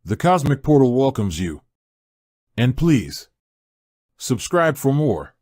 The Cosmic Portal welcomes you. And please, subscribe for more.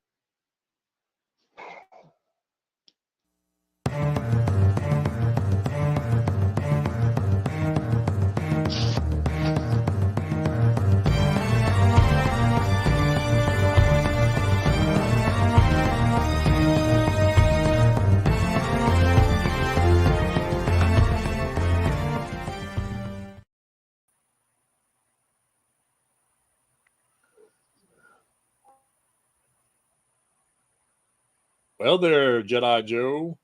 Well there, Jedi Joe.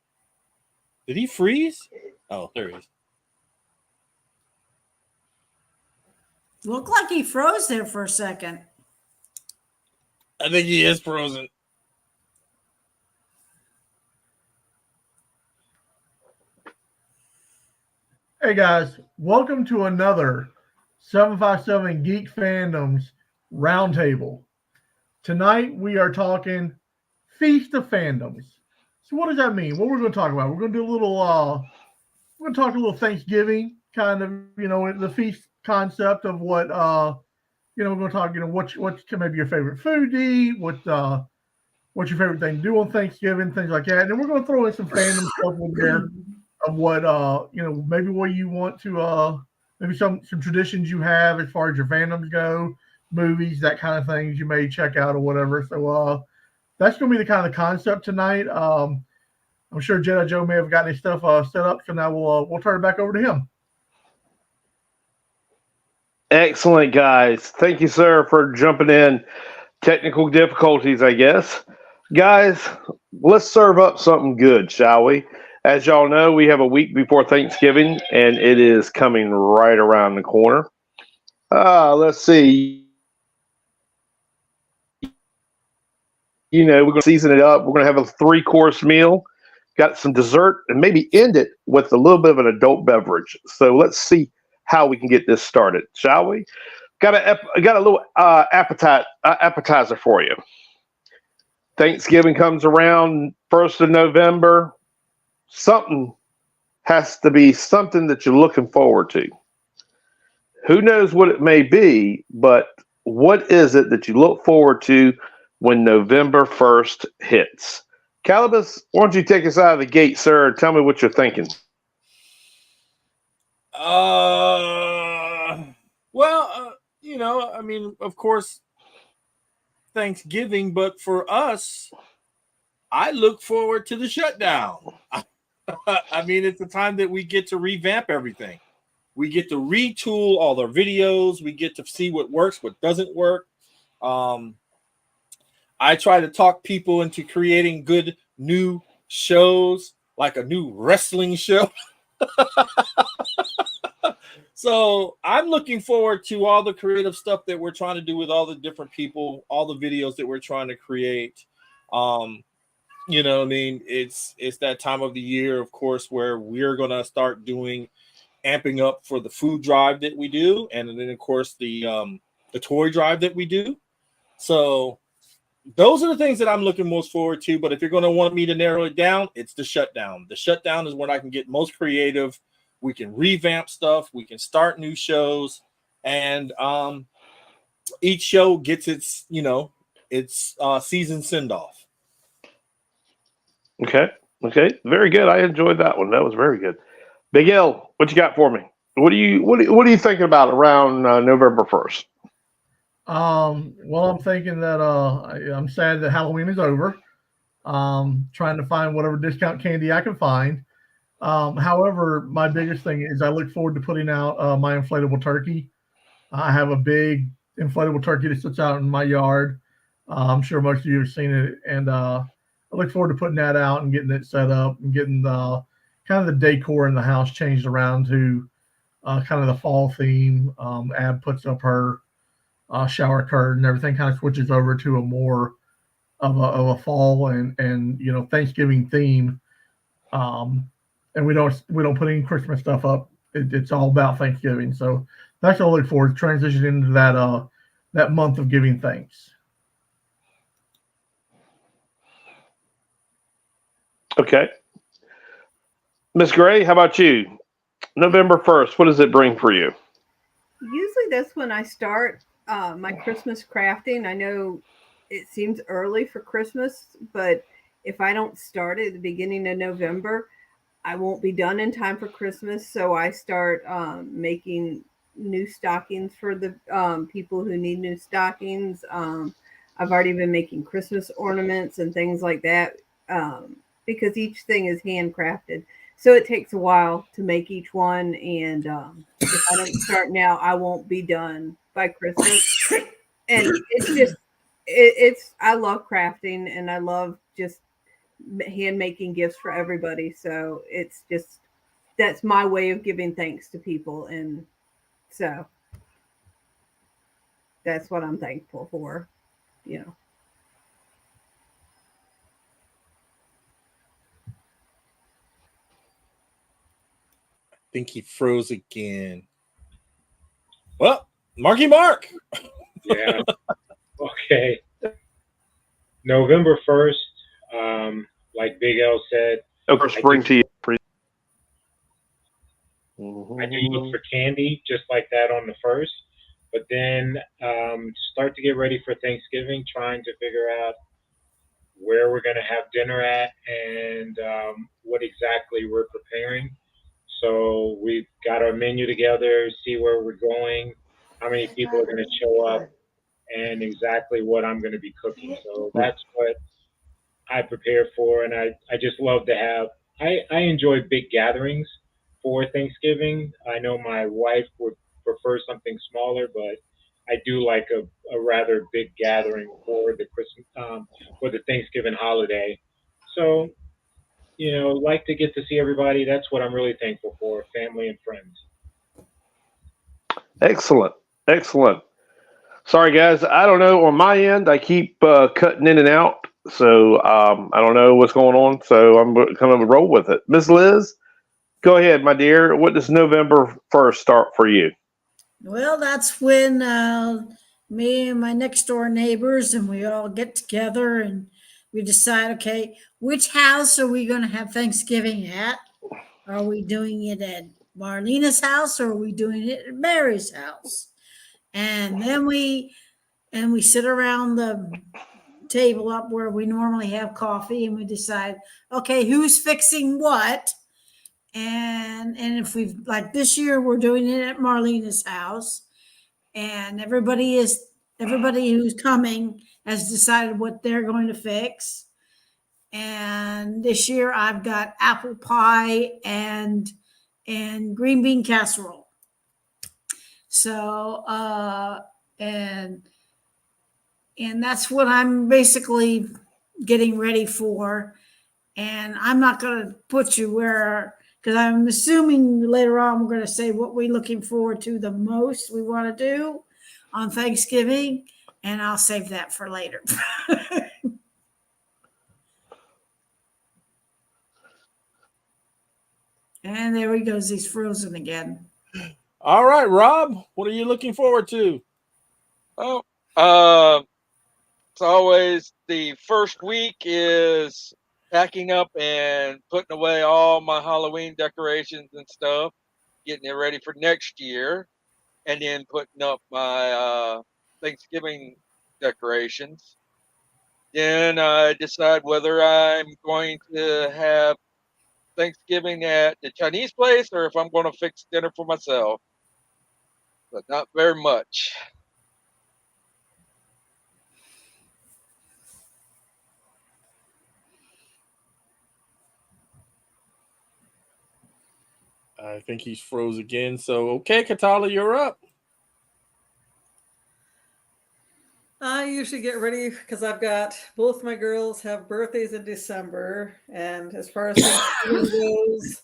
Did he freeze? Oh, there he is. Looked like he froze there for a second. I think he is frozen. Hey guys, welcome to another 757 Geek Fandoms Roundtable. Tonight we are talking Feast of Fandoms. So what does that mean? What we're going to talk about? We're going to do a little we're going to talk a little Thanksgiving kind of, the feast concept of what we're going to talk, what's maybe your favorite food to eat, what's your favorite thing to do on Thanksgiving, things like that. And then we're going to throw in some fandom stuff in there of what maybe what you want to maybe some traditions you have as far as your fandoms go, movies, that kind of things you may check out or whatever. So that's going to be the kind of concept tonight. I'm sure Jedi Joe may have gotten his stuff set up, so now we'll turn it back over to him. Excellent, guys. Thank you, sir, for jumping in. Technical difficulties, I guess. Guys, let's serve up something good, shall we? As y'all know, we have a week before Thanksgiving, and it is coming right around the corner. Let's see. We're going to season it up. We're going to have a 3-course meal, got some dessert, and maybe end it with a little bit of an adult beverage. So let's see how we can get this started, shall we? Got a little appetizer for you. Thanksgiving comes around 1st of November. Something has to be something that you're looking forward to. Who knows what it may be, but what is it that you look forward to when November 1st hits? Calibus, why don't you take us out of the gate, sir, and tell me what you're thinking? Of course, Thanksgiving, but for us, I look forward to the shutdown. It's a time that we get to revamp everything. We get to retool all our videos. We get to see what works, what doesn't work. I try to talk people into creating good new shows, like a new wrestling show. So I'm looking forward to all the creative stuff that we're trying to do with all the different people, all the videos that we're trying to create. It's that time of the year, of course, where we're going to start amping up for the food drive that we do. And then, of course, the toy drive that we do. So those are the things that I'm looking most forward to. But if you're going to want me to narrow it down, it's the shutdown. The shutdown is when I can get most creative. We can revamp stuff. We can start new shows. And each show gets its season send-off. Okay. Very good. I enjoyed that one. That was very good. Big L, what you got for me? What are you thinking about around November 1st? Well, I'm thinking that I'm sad that Halloween is over. Trying to find whatever discount candy I can find. However, my biggest thing is I look forward to putting out my inflatable turkey. I have a big inflatable turkey that sits out in my yard. I'm sure most of you have seen it, and I look forward to putting that out and getting it set up and getting the kind of the decor in the house changed around to kind of the fall theme. Ab puts up her shower curtain and everything kind of switches over to a more of a fall and Thanksgiving theme. And we don't put any Christmas stuff up. It's all about Thanksgiving. So that's what I look forward to, transitioning into that month of giving thanks. Okay. Miss Gray, how about you? November 1st, what does it bring for you? Usually that's when I start my Christmas crafting. I know it seems early for Christmas, but if I don't start at the beginning of November, I won't be done in time for Christmas. So I start making new stockings for the people who need new stockings. I've already been making Christmas ornaments and things like that because each thing is handcrafted. So it takes a while to make each one. And if I don't start now, I won't be done by Christmas. And it's just, I love crafting and I love just hand making gifts for everybody. So it's just that's my way of giving thanks to people, and so that's what I'm thankful for. You know, Think he froze again. Well, Marky Mark. Yeah. Okay. November 1st, like Big L said, Of course, spring to you. I do look for candy just like that on the 1st. But then start to get ready for Thanksgiving, trying to figure out where we're going to have dinner at and what exactly we're preparing. So we've got our menu together, see where we're going, how many people are going to show up, and exactly what I'm going to be cooking. So that's what I prepare for, and I just love to have. I enjoy big gatherings for Thanksgiving. I know my wife would prefer something smaller, but I do like a rather big gathering for the Christmas for the Thanksgiving holiday. So like to get to see everybody. That's what I'm really thankful for: family and friends. Excellent. Excellent. Sorry, guys. I don't know. On my end, I keep cutting in and out. So I don't know what's going on. So I'm going to roll with it. Miss Liz, go ahead, my dear. What does November 1st start for you? Well, that's when me and my next door neighbors and we all get together and we decide, okay, which house are we going to have Thanksgiving at? Are we doing it at Marlena's house or are we doing it at Mary's house? And then we sit around the table up where we normally have coffee and we decide, okay, who's fixing what? And if we've like this year we're doing it at Marlena's house and everybody who's coming has decided what they're going to fix. And this year I've got apple pie and green bean casserole. So and that's what I'm basically getting ready for. And I'm not going to put you where, because I'm assuming later on we're going to say what we're looking forward to the most we want to do on Thanksgiving, and I'll save that for later. And there he goes. He's frozen again. All right, Rob, what are you looking forward to? Oh, it's always the first week is packing up and putting away all my Halloween decorations and stuff, getting it ready for next year, and then putting up my Thanksgiving decorations. Then I decide whether I'm going to have Thanksgiving at the Chinese place or if I'm going to fix dinner for myself, but not very much. I think he's froze again. So, okay, Katala, you're up. I usually get ready because I've got both my girls have birthdays in December, and as far as Thanksgiving goes,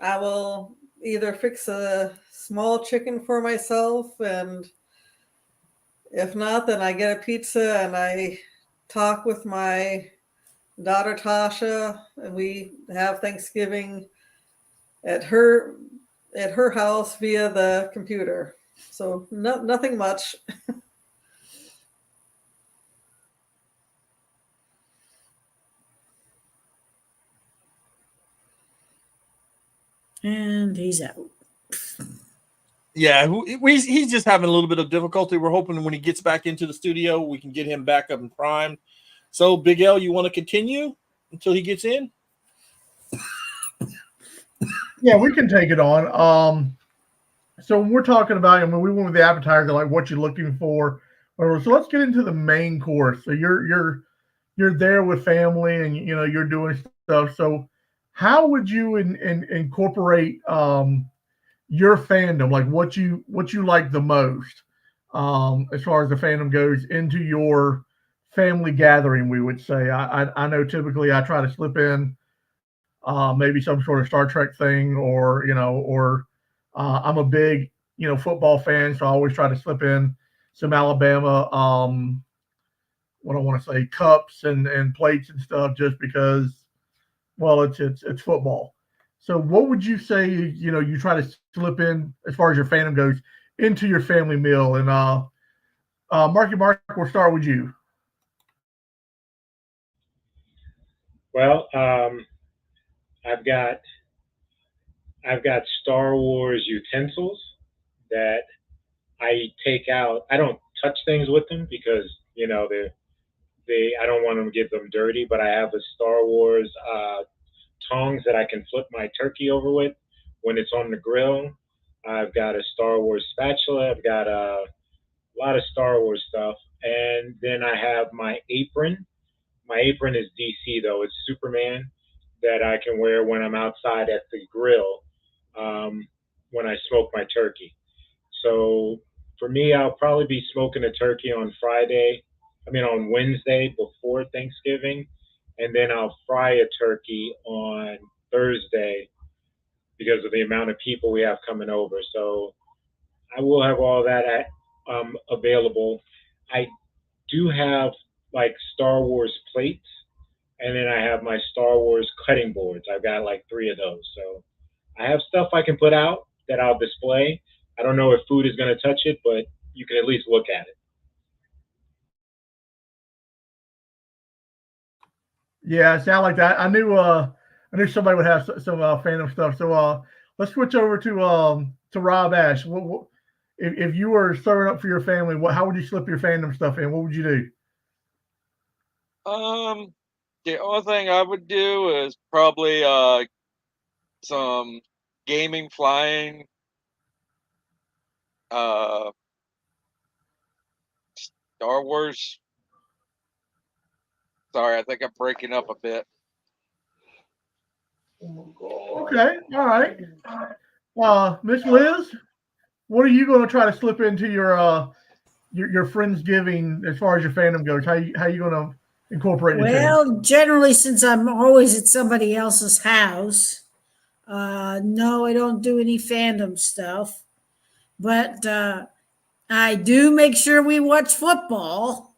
I will either fix a small chicken for myself, and if not, then I get a pizza and I talk with my daughter Tasha, and we have Thanksgiving at her house via the computer. So nothing much. And he's out. Yeah, he's just having a little bit of difficulty. We're hoping when he gets back into the studio, we can get him back up and primed. So, Big L, you want to continue until he gets in? Yeah, we can take it on. So when we're talking about, I mean, we went with the appetizer, like what you're looking for. So let's get into the main course. So you're there with family, and you're doing stuff. So how would you incorporate your fandom, like what you like the most, as far as the fandom goes, into your family gathering? We would say. I know typically I try to slip in maybe some sort of Star Trek thing, or I'm a big football fan, so I always try to slip in some Alabama, what I want to say, cups and plates and stuff, just because, well, it's football. So what would you say you try to slip in as far as your fandom goes into your family meal? And Mark, we'll start with you. Well, I've got Star Wars utensils that I take out. I don't touch things with them because I don't want to get them dirty. But I have a Star Wars tongs that I can flip my turkey over with when it's on the grill. I've got a Star Wars spatula. I've got a lot of Star Wars stuff, and then I have my apron. My apron is DC though; it's Superman that I can wear when I'm outside at the grill when I smoke my turkey. So for me, I'll probably be smoking a turkey on on Wednesday before Thanksgiving, and then I'll fry a turkey on Thursday because of the amount of people we have coming over. So I will have all that available. I do have like Star Wars plates, and then I have my Star Wars cutting boards. I've got like 3 of those. So I have stuff I can put out that I'll display. I don't know if food is going to touch it, but you can at least look at it. Yeah, it sounded like that. I knew somebody would have some fandom stuff. So let's switch over to Rob Ash. If you were serving up for your family, how would you slip your fandom stuff in? What would you do? The only thing I would do is probably some gaming, flying, Star Wars. Sorry, I think I'm breaking up a bit. Okay, all right. Miss Liz, what are you going to try to slip into your Friendsgiving as far as your fandom goes? How you going to incorporate the two? Well, generally, since I'm always at somebody else's house, no, I don't do any fandom stuff. But I do make sure we watch football.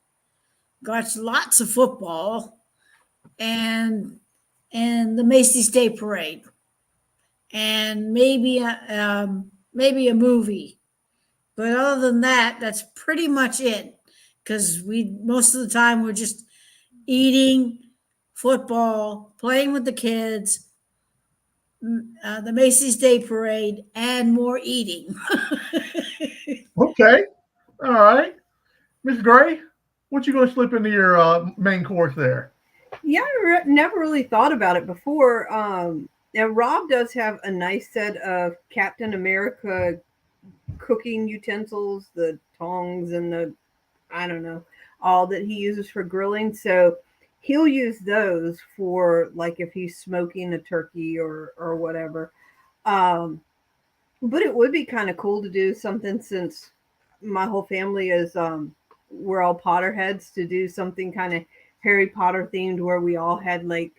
Watch lots of football, and the Macy's Day Parade, and maybe a movie. But other than that, that's pretty much it. Because we most of the time we're just eating, football, playing with the kids, the Macy's Day Parade, and more eating. Okay, all right. Miss Gray, what you going to slip into your main course there? Yeah, I never really thought about it before. Now Rob does have a nice set of Captain America cooking utensils, the tongs and I don't know, all that he uses for grilling. So he'll use those for like if he's smoking a turkey or whatever. But it would be kind of cool to do something since my whole family is we're all Potterheads, to do something kind of Harry Potter themed where we all had like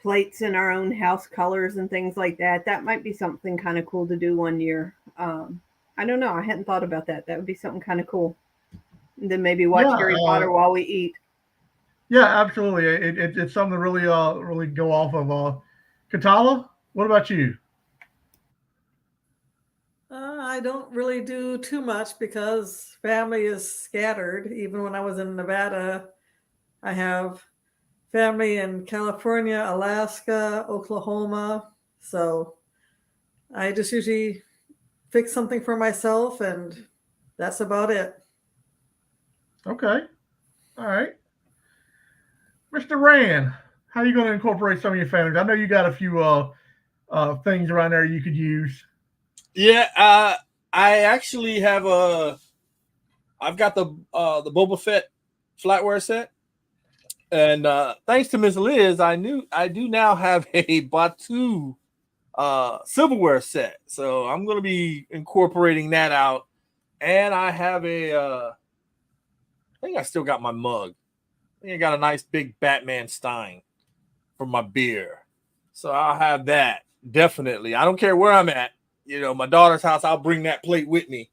plates in our own house colors and things like that. That might be something kind of cool to do one year. I don't know. I hadn't thought about that. That would be something kind of cool. And then maybe watch Harry Potter while we eat. Yeah, absolutely. It's something to really go off of. Katala, what about you? I don't really do too much because family is scattered. Even when I was in Nevada, I have family in California, Alaska, Oklahoma. So I just usually fix something for myself, and that's about it. Okay. All right. Mr. Rand, how are you going to incorporate some of your family? I know you got a few things around there you could use. Yeah, I actually have I've got the Boba Fett flatware set, and thanks to Miss Liz, I do now have a Batu silverware set. So I'm going to be incorporating that out, and I have I think I still got my mug. I think I got a nice big Batman Stein for my beer, so I'll have that definitely. I don't care where I'm at. My daughter's house, I'll bring that plate with me.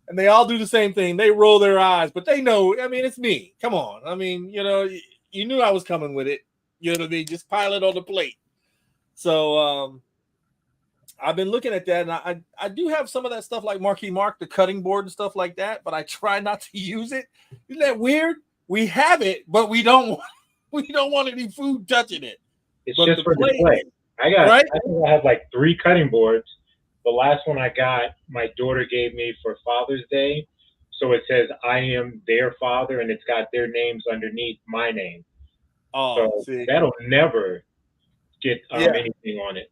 And they all do the same thing. They roll their eyes, but they know, I mean, it's me. Come on. I mean, you knew I was coming with it. You know what I mean? Just pile it on the plate. So I've been looking at that, and I do have some of that stuff like Marquee Mark, the cutting board and stuff like that, but I try not to use it. Isn't that weird? We have it, but we don't want any food touching it. It's but just for display. I think I have like 3 cutting boards. The last one I got, my daughter gave me for Father's Day. So it says, I am their father, and it's got their names underneath my name. Oh, so that'll never get anything on it.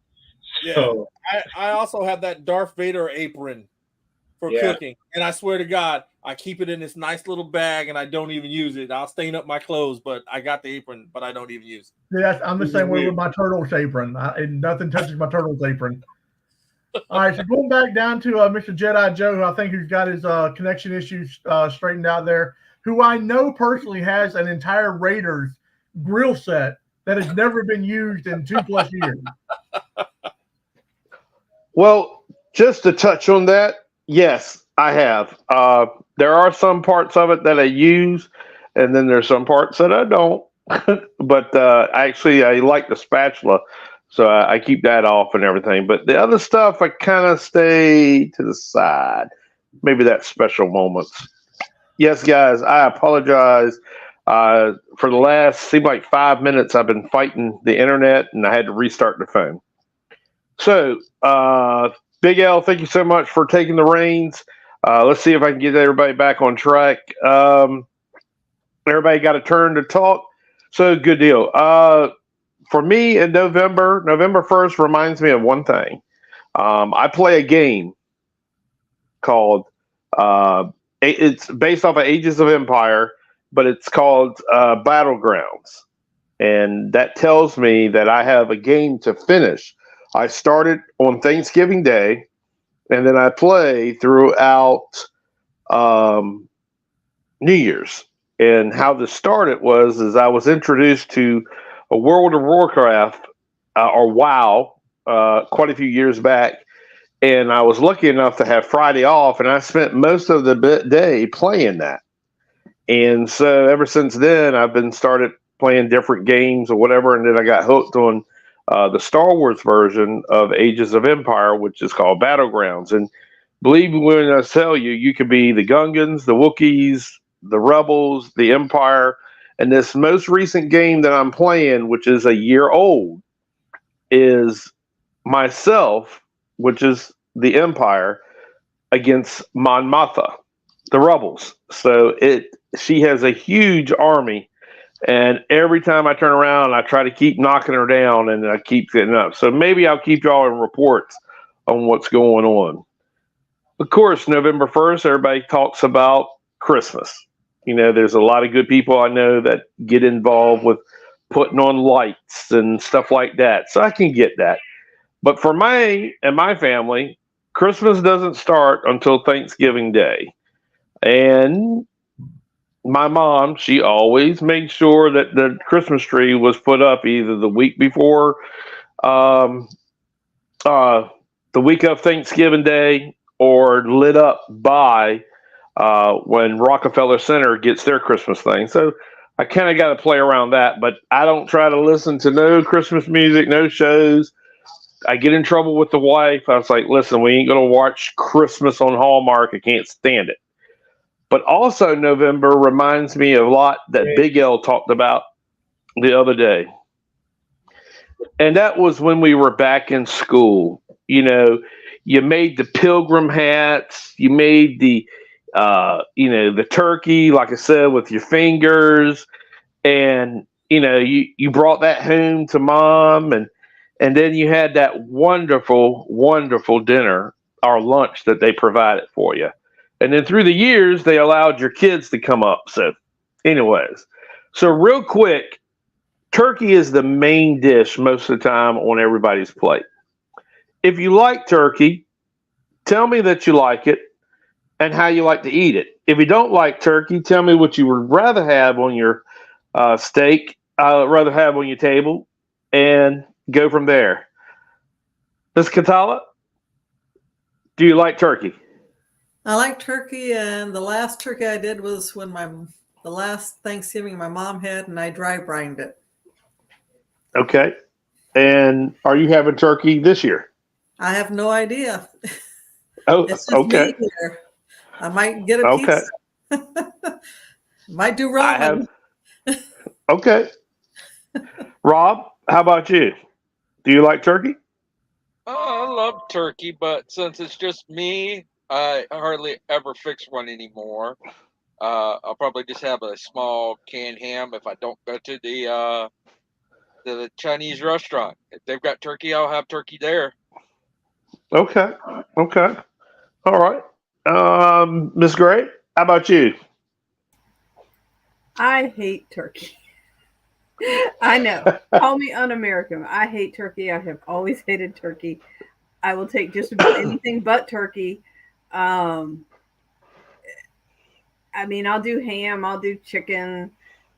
So I also have that Darth Vader apron for cooking. And I swear to God, I keep it in this nice little bag, and I don't even use it. I'll stain up my clothes, but I got the apron, but I don't even use it. Yeah, I'm the same way with my Turtles apron. And nothing touches my Turtles apron. All right, so going back down to Mr. Jedi Joe, who I think who's got his connection issues straightened out there, who I know personally has an entire Raiders grill set that has never been used in 2+ years. Well, just to touch on that, yes, I have. There are some parts of it that I use, and then there's some parts that I don't. But I like the spatula. So I keep that off and everything. But the other stuff, I kind of stay to the side. Maybe that's special moments. Yes, guys, I apologize. For the last, seemed like 5 minutes, I've been fighting the internet, and I had to restart the phone. So, Big L, thank you so much for taking the reins. Let's see if I can get everybody back on track. Everybody got a turn to talk. So, good deal. For me in November 1st reminds me of one thing. I play a game called, it's based off of Ages of Empire, but it's called Battlegrounds. And that tells me that I have a game to finish. I started on Thanksgiving Day, and then I play throughout New Year's. And how this started is I was introduced to a World of Warcraft or WoW quite a few years back, and I was lucky enough to have Friday off, and I spent most of the day playing that. And so ever since then, I've been started playing different games or whatever, and then I got hooked on the Star Wars version of Ages of Empire, which is called Battlegrounds. And believe me when I tell you, you could be the Gungans, the Wookiees, the Rebels, the Empire. And this most recent game that I'm playing, which is a year old, is myself, which is the Empire, against Mon Mothma, the Rebels. So she has a huge army, and every time I turn around, I try to keep knocking her down, and I keep getting up. So maybe I'll keep y'all in reports on what's going on. Of course, November 1st, everybody talks about Christmas. There's a lot of good people I know that get involved with putting on lights and stuff like that. So I can get that. But for me and my family, Christmas doesn't start until Thanksgiving Day. And my mom, she always made sure that the Christmas tree was put up either the week before, the week of Thanksgiving Day, or lit up by when Rockefeller Center gets their Christmas thing. So I kind of got to play around that, but I don't try to listen to no Christmas music, no shows. I get in trouble with the wife. I was like, listen, we ain't going to watch Christmas on Hallmark. I can't stand it. But also November reminds me of a lot that Big L talked about the other day. And that was when we were back in school. You made the pilgrim hats. You made the the turkey, like I said, with your fingers, and you brought that home to mom, and then you had that wonderful, wonderful dinner or lunch that they provided for you. And then through the years, they allowed your kids to come up. So, anyways, so real quick, turkey is the main dish most of the time on everybody's plate. If you like turkey, tell me that you like it and how you like to eat it. If you don't like turkey, tell me what you would rather have on your steak, rather have on your table, and go from there. Ms. Katala, do you like turkey? I like turkey, and the last turkey I did was when the last Thanksgiving my mom had, and I dry brined it. Okay. And are you having turkey this year? I have no idea. Oh, It's just okay. me here. I might get a Okay. pizza. Might do I ramen. have. Okay. Rob, how about you? Do you like turkey? I love turkey, but since it's just me, I hardly ever fix one anymore. I'll probably just have a small canned ham if I don't go to the Chinese restaurant. If they've got turkey, I'll have turkey there. Okay. Okay. All right. Miss Gray, how about you? I hate turkey. I know. Call me un-American. I hate turkey. I have always hated turkey. I will take just about anything but turkey. Um, I mean, I'll do ham. I'll do chicken.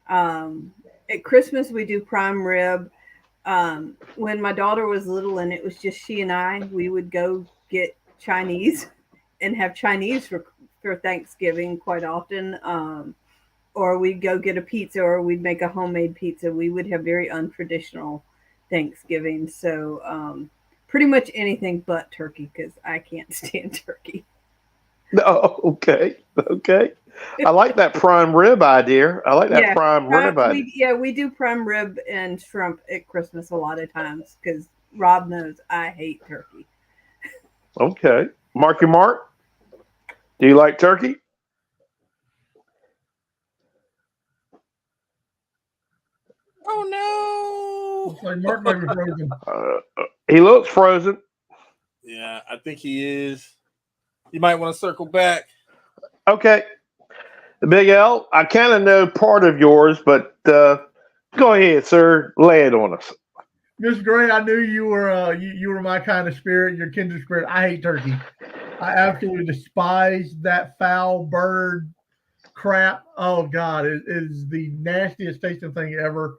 At Christmas, we do prime rib. When my daughter was little and it was just she and I, we would go get Chinese and have Chinese for Thanksgiving quite often. Or we'd go get a pizza, or we'd make a homemade pizza. We would have very untraditional Thanksgiving. So pretty much anything but turkey, because I can't stand turkey. No, okay. Okay. I like that prime rib idea. I like that Yeah, prime rib idea. we do prime rib and shrimp at Christmas a lot of times because Rob knows I hate turkey. Okay. Marky Mark, do you like turkey? Oh Looks like Mark might be frozen. He looks frozen. Yeah, I think he is. You might want to circle back. Okay. Big L, I kind of know part of yours, but go ahead, sir. Lay it on us. Miss Gray, I knew you were you were my kind of spirit, your kindred spirit. I hate turkey. I absolutely despise that foul bird crap. Oh God, it is the nastiest tasting thing ever.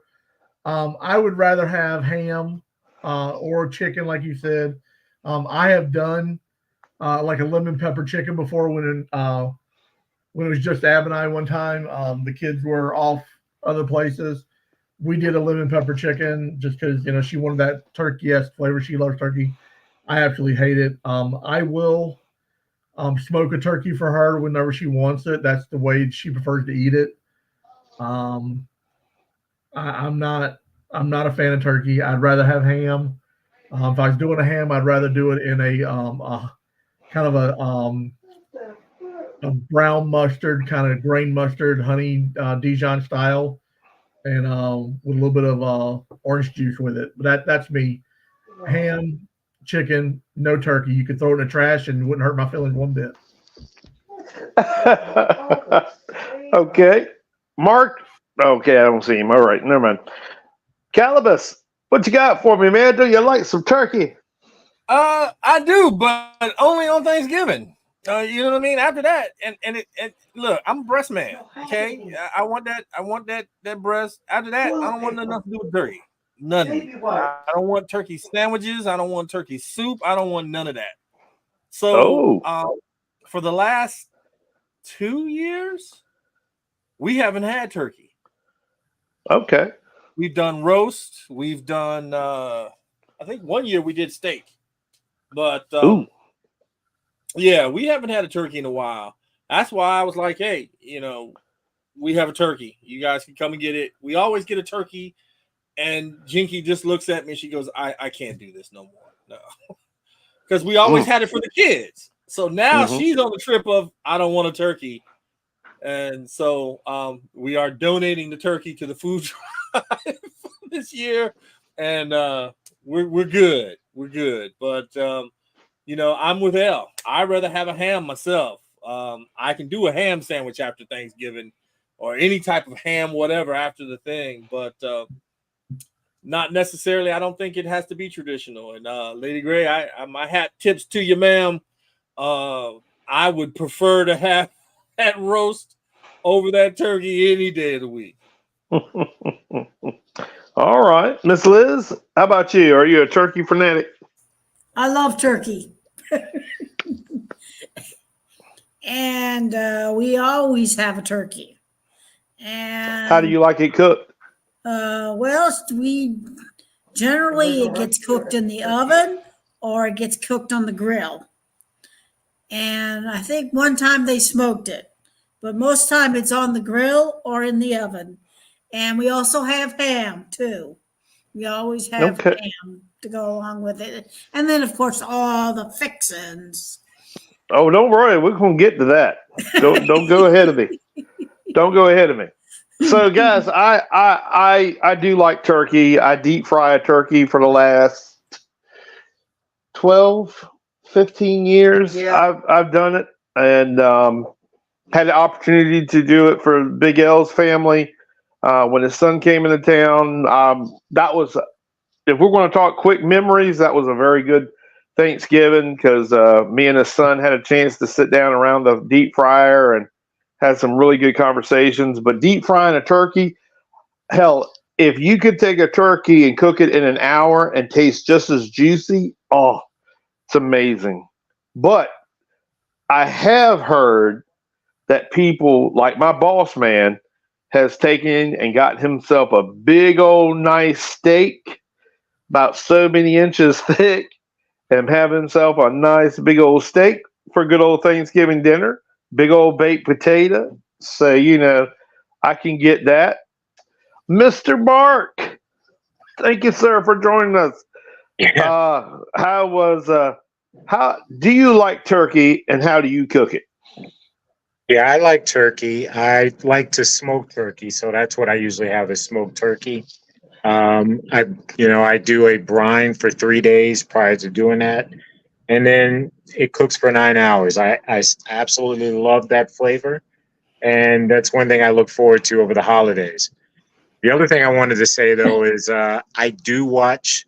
I would rather have ham or chicken, like you said. I have done like a lemon pepper chicken before when it was just Ab and I one time. The kids were off other places. We did a lemon pepper chicken just because she wanted that turkey-esque flavor. She loves turkey. I absolutely hate it. I will smoke a turkey for her whenever she wants it. That's the way she prefers to eat it. I'm not a fan of turkey. I'd rather have ham. If I was doing a ham, I'd rather do it in a kind of a brown mustard, kind of grain mustard, honey Dijon style, and with a little bit of orange juice with it. But that's me. Ham, chicken, no turkey. You could throw it in the trash and it wouldn't hurt my feelings one bit. Okay. Mark? Okay, I don't see him. All right, never mind. Calibus, what you got for me, man? Do you like some turkey? I do, but only on Thanksgiving. You know what I mean? After that, and look, I'm a breast man. Okay, I want that breast. After that, I don't want nothing to do with turkey. Nothing. I don't want turkey sandwiches. I don't want turkey soup. I don't want none of that. So, for the last 2 years, we haven't had turkey. Okay. We've done roast. We've done. I think 1 year we did steak, but yeah, we haven't had a turkey in a while. That's why I was like, hey, we have a turkey. You guys can come and get it. We always get a turkey, and Jinky just looks at me and she goes, I can't do this no more. No. because we always had it for the kids. So now Mhm. she's on the trip of I don't want a turkey, and so we are donating the turkey to the food drive this year, and we're good. We're good, but I'm with Elle. I'd rather have a ham myself. I can do a ham sandwich after Thanksgiving, or any type of ham, whatever, after the thing, but not necessarily. I don't think it has to be traditional. And Lady Gray, my hat tips to you, ma'am. I would prefer to have that roast over that turkey any day of the week. All right, Miss Liz, how about you? Are you a turkey fanatic? I love turkey. And we always have a turkey. And How do you like it cooked? well, we generally it gets cooked in the oven or it gets cooked on the grill. And I think one time they smoked it, but most time it's on the grill or in the oven. And we also have ham too. We always have Okay. ham to go along with it, and then of course all the fixins. Oh, don't worry, we're gonna get to that. Don't go ahead of me. Don't go ahead of me. So, guys, I do like turkey. I deep fry a turkey for the last 12, 15 years. Yeah. I've done it, and had the opportunity to do it for Big L's family when his son came into town. That was, if we're going to talk quick memories, that was a very good Thanksgiving because me and his son had a chance to sit down around the deep fryer and had some really good conversations. But deep frying a turkey, hell, if you could take a turkey and cook it in an hour and taste just as juicy, oh, it's amazing. But I have heard that people like my boss man has taken and got himself a big old nice steak, about so many inches thick, and have himself a nice big old steak for good old Thanksgiving dinner, big old baked potato. So, I can get that. Mr. Mark, thank you, sir, for joining us. How do you like turkey and how do you cook it? Yeah, I like turkey. I like to smoke turkey, so that's what I usually have is smoked turkey. I do a brine for 3 days prior to doing that, and then it cooks for 9 hours. I absolutely love that flavor, and that's one thing I look forward to over the holidays. The other thing I wanted to say though is I do watch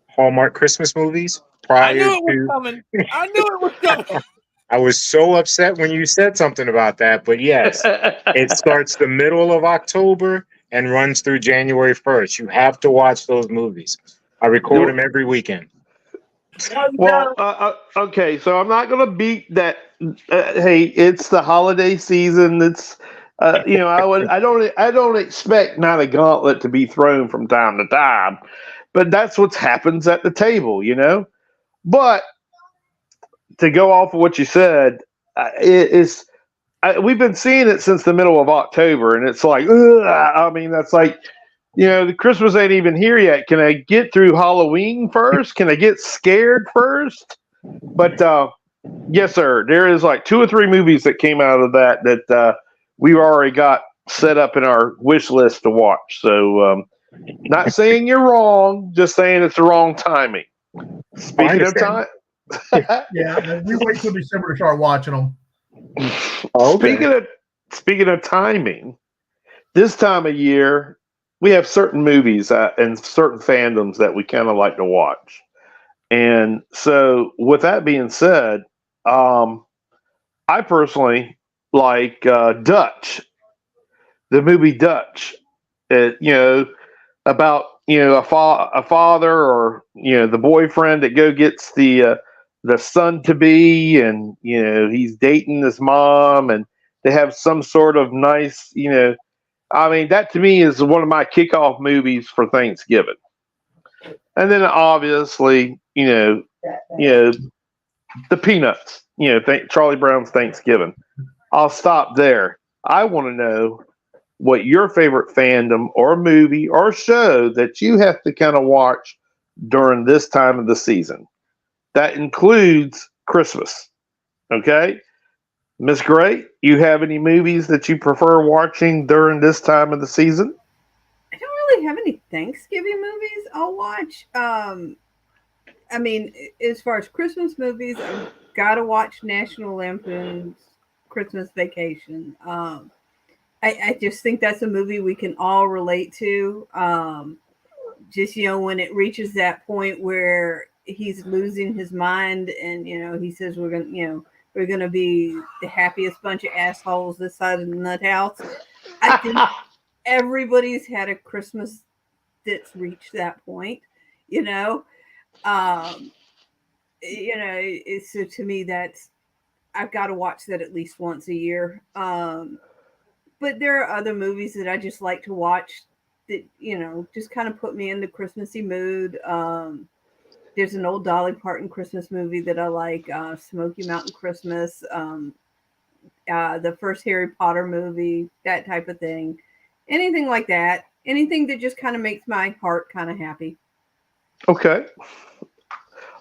Hallmark Christmas movies I knew prior it was to. coming. I knew it was coming. I was so upset when you said something about that, but yes, it starts the middle of October and runs through January 1st. You have to watch those movies. I record them every weekend. Well, okay, so I'm not going to beat that. Hey, it's the holiday season. It's I don't expect not a gauntlet to be thrown from time to time, but that's what happens at the table, But to go off of what you said, we've been seeing it since the middle of October, and it's like, ugh, I mean, that's like, the Christmas ain't even here yet. Can I get through Halloween first? Can I get scared first? But yes, sir, there is like 2 or 3 movies that came out of that we've already got set up in our wish list to watch. So, not saying you're wrong, just saying it's the wrong timing. Speaking of time. Yeah, we wait till December to start watching them. Okay. Speaking of timing, this time of year we have certain movies and certain fandoms that we kind of like to watch. And so, with that being said, I personally like Dutch, the movie Dutch. About a father or the boyfriend that gets the son to be, and he's dating this mom, and they have some sort of nice, I mean, that to me is one of my kickoff movies for Thanksgiving. And then obviously, the Peanuts, Charlie Brown's Thanksgiving. I'll stop there. I want to know what your favorite fandom or movie or show that you have to kind of watch during this time of the season. That includes Christmas. Okay, Miss Gray, you have any movies that you prefer watching during this time of the season? I don't really have any Thanksgiving movies I'll watch. I mean, as far as Christmas movies, I've got to watch National Lampoon's Christmas Vacation. I just think that's a movie we can all relate to. Just, when it reaches that point where he's losing his mind and, he says we're going to be the happiest bunch of assholes this side of the nut house. I think everybody's had a Christmas that's reached that point, so to me, I've got to watch that at least once a year. But there are other movies that I just like to watch that, just kind of put me in the Christmassy mood. There's an old Dolly Parton Christmas movie that I like, Smoky Mountain Christmas, the first Harry Potter movie, that type of thing. Anything like that. Anything that just kind of makes my heart kind of happy. Okay.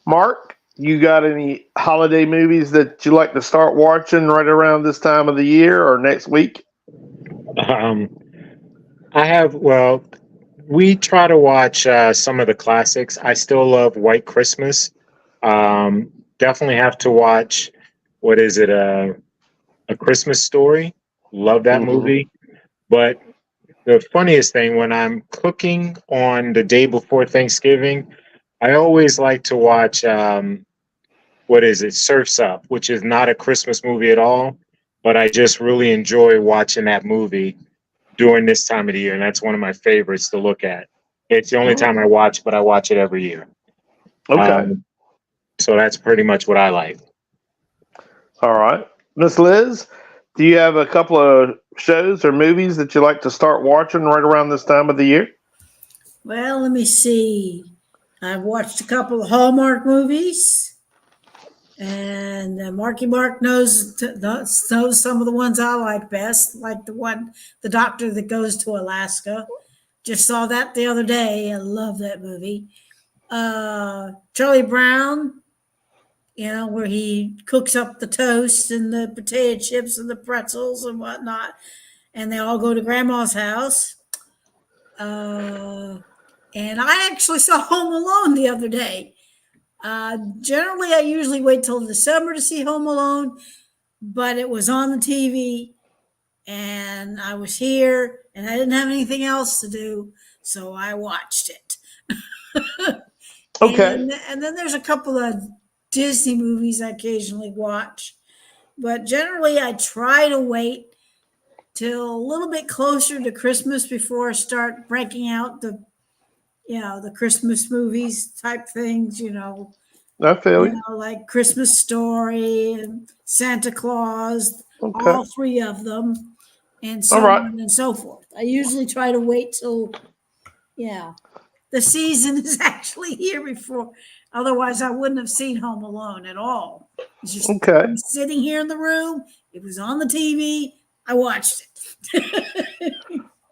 Mark, you got any holiday movies that you like to start watching right around this time of the year or next week? I have, well, we try to watch some of the classics. I still love White Christmas. Definitely have to watch, what is it, A Christmas Story. Love that movie. But the funniest thing, when I'm cooking on the day before Thanksgiving, I always like to watch, what is it, Surf's Up, which is not a Christmas movie at all, but I just really enjoy watching that movie during this time of the year, and that's one of my favorites to look at. It's the only time I watch, but I watch it every year. Okay. So that's pretty much what I like. All right. Miss Liz, do you have a couple of shows or movies that you like to start watching right around this time of the year? Well, let me see. I've watched a couple of Hallmark movies, and Marky Mark knows some of the ones I like best, like the doctor that goes to Alaska. Just saw that the other day. I love that movie. Charlie Brown, where he cooks up the toast and the potato chips and the pretzels and whatnot, and they all go to Grandma's house. And I actually saw Home Alone the other day. Generally, I usually wait till December to see Home Alone, but it was on the TV, and I was here, and I didn't have anything else to do, so I watched it. Okay. And then there's a couple of Disney movies I occasionally watch, but generally I try to wait till a little bit closer to Christmas before I start breaking out the Christmas movies type things, I feel you. like Christmas Story and Santa Claus, Okay. all three of them, and so All right. on and so forth. I usually try to wait till, the season is actually here before. Otherwise, I wouldn't have seen Home Alone at all. It's just Okay. sitting here in the room. It was on the TV. I watched it.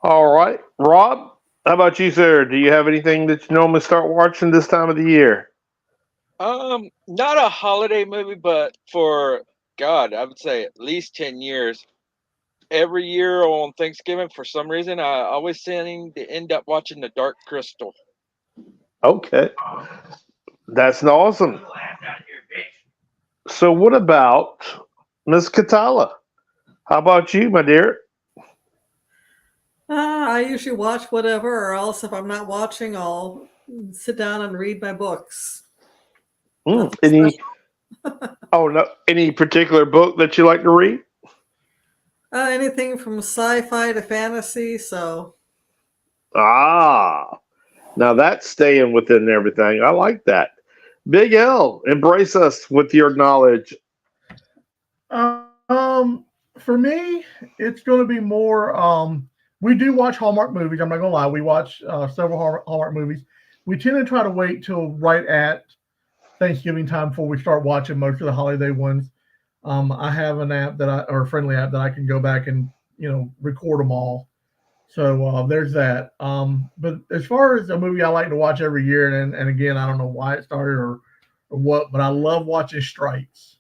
All right. Rob, how about you, sir? Do you have anything that you normally start watching this time of the year? Not a holiday movie, but for God, I would say at least 10 years. Every year on Thanksgiving, for some reason, I always seem to end up watching The Dark Crystal. Okay. That's awesome. So what about Miss Katala? How about you, my dear? I usually watch whatever, or else if I'm not watching, I'll sit down and read my books. Any particular book that you like to read? Anything from sci-fi to fantasy. So. Now that's staying within everything. I like that. Big L, embrace us with your knowledge. For me, it's going to be more. We do watch Hallmark movies. I'm not going to lie. We watch several Hallmark movies. We tend to try to wait till right at Thanksgiving time before we start watching most of the holiday ones. I have an app or a friendly app that I can go back and record them all. So there's that. But as far as a movie I like to watch every year, and again, I don't know why it started or or what, but I love watching Stripes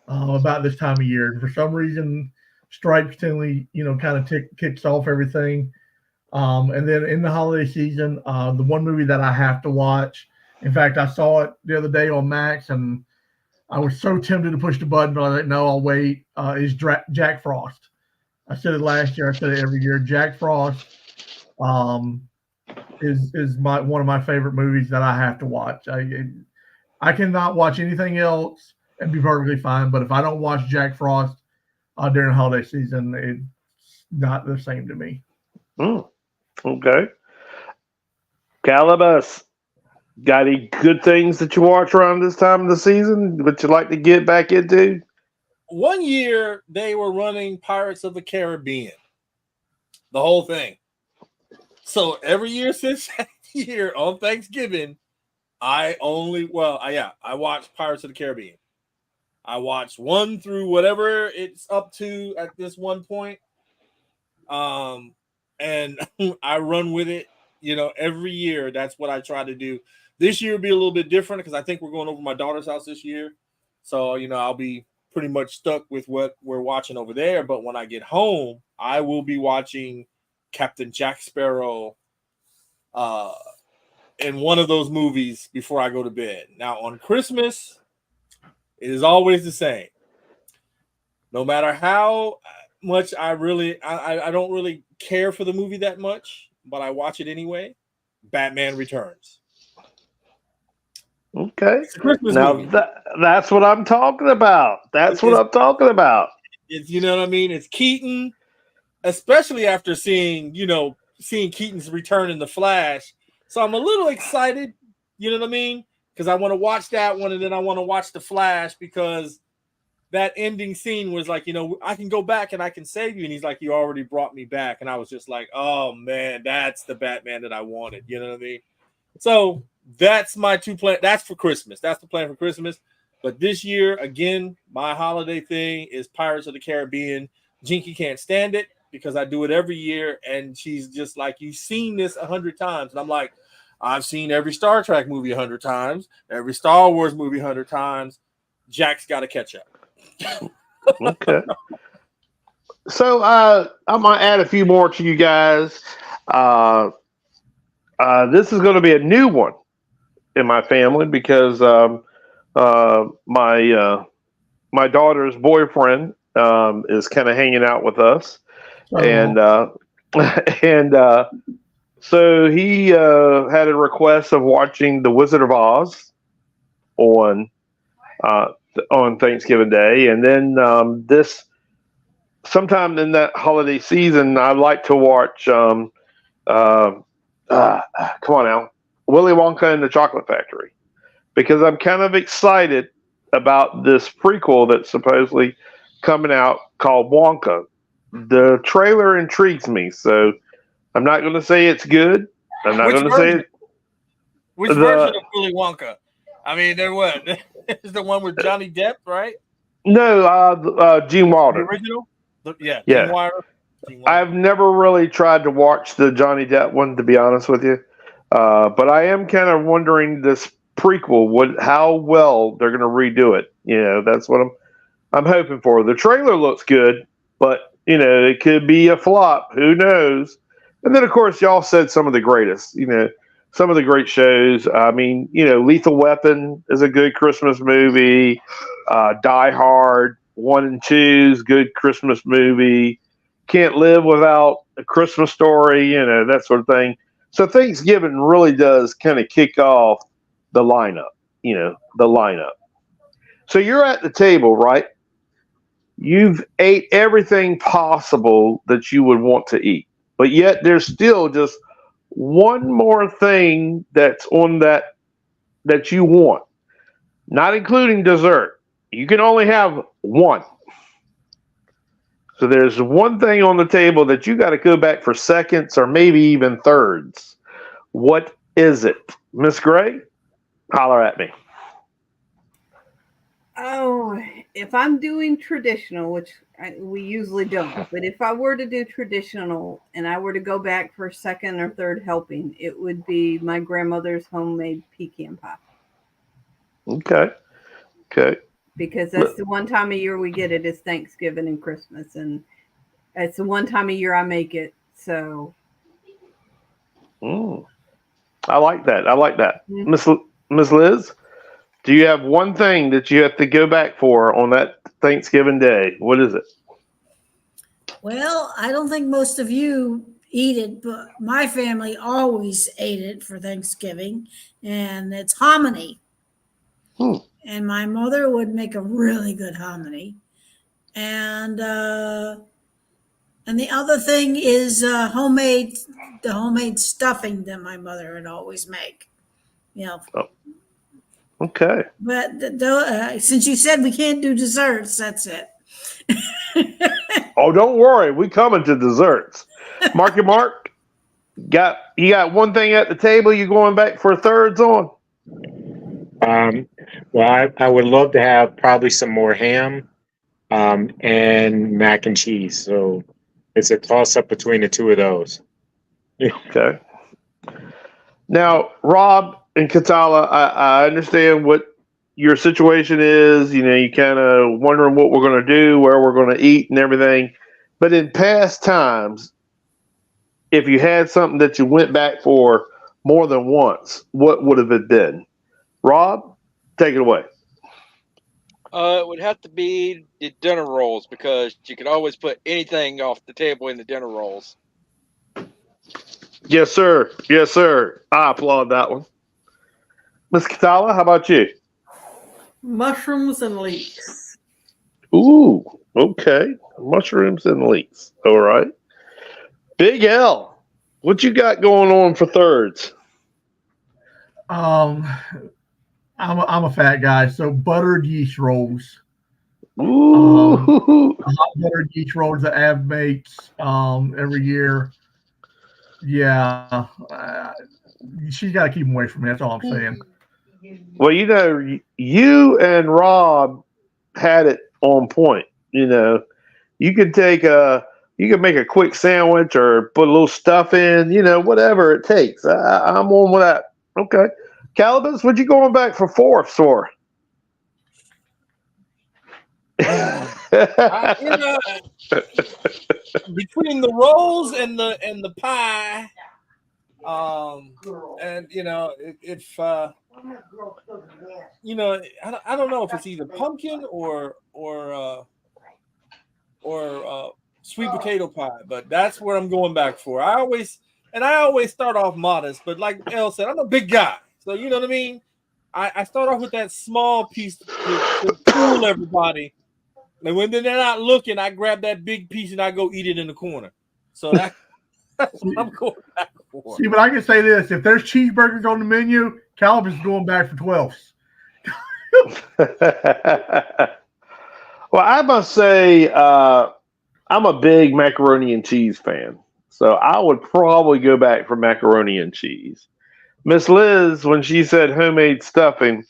about this time of year. And for some reason, Stripes continually, kind of kicks off everything. And then in the holiday season, the one movie that I have to watch, in fact, I saw it the other day on Max, and I was so tempted to push the button, but I was like, no, I'll wait, is Jack Frost. I said it last year. I said it every year. Jack Frost is one of my favorite movies that I have to watch. I cannot watch anything else and be perfectly fine, but if I don't watch Jack Frost during the holiday season, it's not the same to me. Okay. Calabas, got any good things that you watch around this time of the season that you like to get back into? One year they were running Pirates of the Caribbean, the whole thing. So every year since that year on Thanksgiving, I watched Pirates of the Caribbean. I watched 1 through whatever it's up to at this one point. And I run with it, every year. That's what I try to do. This year will be a little bit different because I think we're going over my daughter's house this year. So, I'll be pretty much stuck with what we're watching over there. But when I get home, I will be watching Captain Jack Sparrow in one of those movies before I go to bed. Now, on Christmas, it is always the same. No matter how much I don't really care for the movie that much, but I watch it anyway. Batman Returns. Okay. It's a Christmas Now movie. that's what I'm talking about. That's what I'm talking about. It's, you know what I mean? It's Keaton, especially after seeing Keaton's return in The Flash. So I'm a little excited, you know what I mean? Because I want to watch that one, and then I want to watch The Flash, because that ending scene was like, I can go back and I can save you. And he's like, you already brought me back. And I was just like, oh man, that's the Batman that I wanted. You know what I mean? So that's my 2 plan. That's for Christmas. That's the plan for Christmas. But this year, again, my holiday thing is Pirates of the Caribbean. Jinky can't stand it because I do it every year. And she's just like, you've seen this 100 times. And I'm like, I've seen every Star Trek movie 100 times, every Star Wars movie 100 times. Jack's got to catch up. Okay. So I might add a few more to you guys. This is going to be a new one in my family because my daughter's boyfriend is kind of hanging out with us, and so he had a request of watching The Wizard of Oz on Thanksgiving Day, and then this sometime in that holiday season, I like to watch. Come on now, Willy Wonka and the Chocolate Factory, because I'm kind of excited about this prequel that's supposedly coming out called Wonka. The trailer intrigues me, so I'm not going to say it's good. I'm not going to say it. Which version of Willy Wonka? I mean, there what? Is the one with Johnny Depp, right? No, Gene Wilder. The original? Yeah. Yeah. Gene Wilder. I've never really tried to watch the Johnny Depp one, to be honest with you. But I am kind of wondering this prequel, how well they're going to redo it. That's what I'm hoping for. The trailer looks good, but it could be a flop. Who knows? And then, of course, y'all said some of the greatest. Some of the great shows. I mean, Lethal Weapon is a good Christmas movie. Die Hard 1 and 2 is good Christmas movie. Can't Live Without A Christmas Story, that sort of thing. So Thanksgiving really does kind of kick off the lineup, So you're at the table, right? You've ate everything possible that you would want to eat, but yet there's still just one more thing that's on that you want, not including dessert. You can only have one. So there's one thing on the table that you got to go back for seconds or maybe even thirds. What is it? Miss Gray, holler at me. Oh, if I'm doing traditional, which we usually don't, but if I were to do traditional and I were to go back for second or third helping, it would be my grandmother's homemade pecan pie. Okay. Okay. because that's the one time of year we get it is Thanksgiving and Christmas, and it's the one time of year I make it. So I like that. I like that. Mhm. Miss Liz, do you have one thing that you have to go back for on that Thanksgiving day? What is it? Well, I don't think most of you eat it, but my family always ate it for Thanksgiving, and it's hominy. Hmm. And my mother would make a really good hominy. And the other thing is the homemade stuffing that my mother would always make. You know, Oh, okay. but since you said we can't do desserts, that's it. Oh, don't worry. We coming to desserts. Marky Mark, you got one thing at the table you going back for thirds on? Well, I would love to have probably some more ham and mac and cheese. So it's a toss up between the two of those. Okay. Now, Rob and Katala, I understand what your situation is. You know, you kind of wondering what we're going to do, where we're going to eat, and everything. But in past times, if you had something that you went back for more than once, what would have it been? Rob, take it away. It would have to be the dinner rolls because you could always put anything off the table in the dinner rolls. Yes, sir. Yes, sir. I applaud that one. Miss Katala, how about you? Mushrooms and leeks. Ooh, okay. Mushrooms and leeks. All right. Big L, what you got going on for thirds? I'm a fat guy, so buttered yeast rolls. Ooh. Hot buttered yeast rolls that Av makes every year. Yeah, she's got to keep them away from me. That's all I'm saying. Well, you know, you and Rob had it on point. You know, you could you could make a quick sandwich or put a little stuff in. You know, whatever it takes. I'm on with that. Okay, Calabas, what you going back for fourths for? You know, between the rolls and the pie, and you know, if you know, I don't know if it's either pumpkin or sweet potato pie, but that's what I'm going back for. I always start off modest, but like Elle said, I'm a big guy, so you know what I mean. I start off with that small piece to fool everybody. And when they're not looking, I grab that big piece and I go eat it in the corner. So that's what I'm going back for. See, but I can say this: if there's cheeseburgers on the menu, Calvin's going back for 12s. Well, I must say, I'm a big macaroni and cheese fan, so I would probably go back for macaroni and cheese. Miss Liz, when she said homemade stuffing,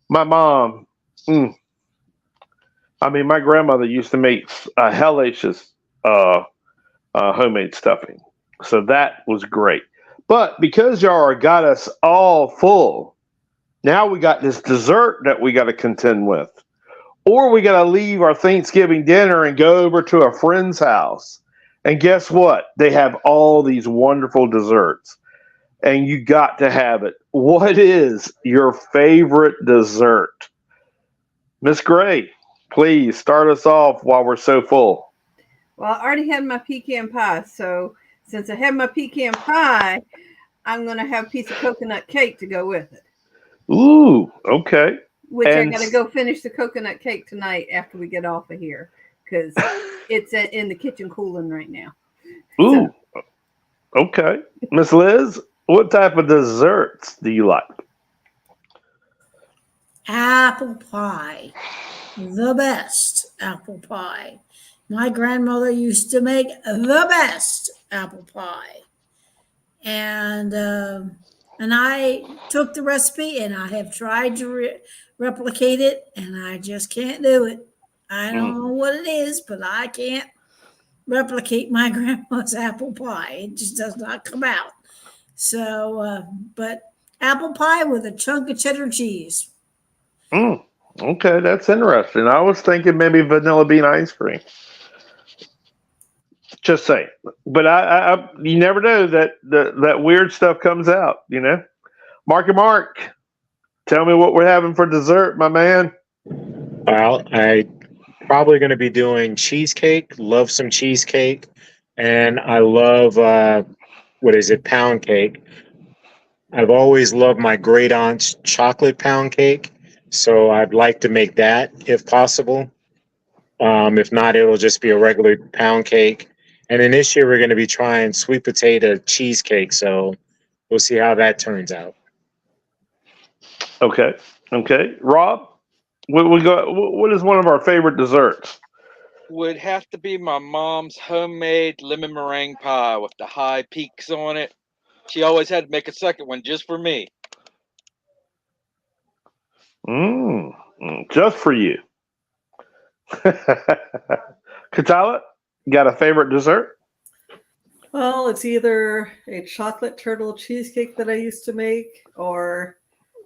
my mom, I mean, my grandmother used to make hellacious homemade stuffing, so that was great. But because y'all got us all full, now we got this dessert that we got to contend with. Or we got to leave our Thanksgiving dinner and go over to a friend's house. And guess what? They have all these wonderful desserts. And you got to have it. What is your favorite dessert? Miss Gray, please start us off while we're so full. Well, I already had my pecan pie. So since I had my pecan pie, I'm going to have a piece of coconut cake to go with it. Ooh, okay. Which I got to go finish the coconut cake tonight after we get off of here because it's in the kitchen cooling right now. Ooh, okay. Miss Liz, what type of desserts do you like? Apple pie, the best apple pie. My grandmother used to make the best apple pie, and I took the recipe and I have tried to replicate it, and I just can't do it. I don't know what it is, but I can't replicate my grandma's apple pie. It just does not come out. So, but apple pie with a chunk of cheddar cheese. Okay, that's interesting. I was thinking maybe vanilla bean ice cream. Just saying, but you never know that weird stuff comes out. Mark, tell me what we're having for dessert, my man. Well, I probably going to be doing cheesecake. Love some cheesecake, and I love what is it, pound cake. I've always loved my great aunt's chocolate pound cake, so I'd like to make that if possible. If not, it'll just be a regular pound cake. And then this year we're going to be trying sweet potato cheesecake, so we'll see how that turns out. Okay, Rob, what is one of our favorite desserts? Would have to be my mom's homemade lemon meringue pie with the high peaks on it. She always had to make a second one just for me. Just for you. Katala, got a favorite dessert? Well, it's either a chocolate turtle cheesecake that I used to make or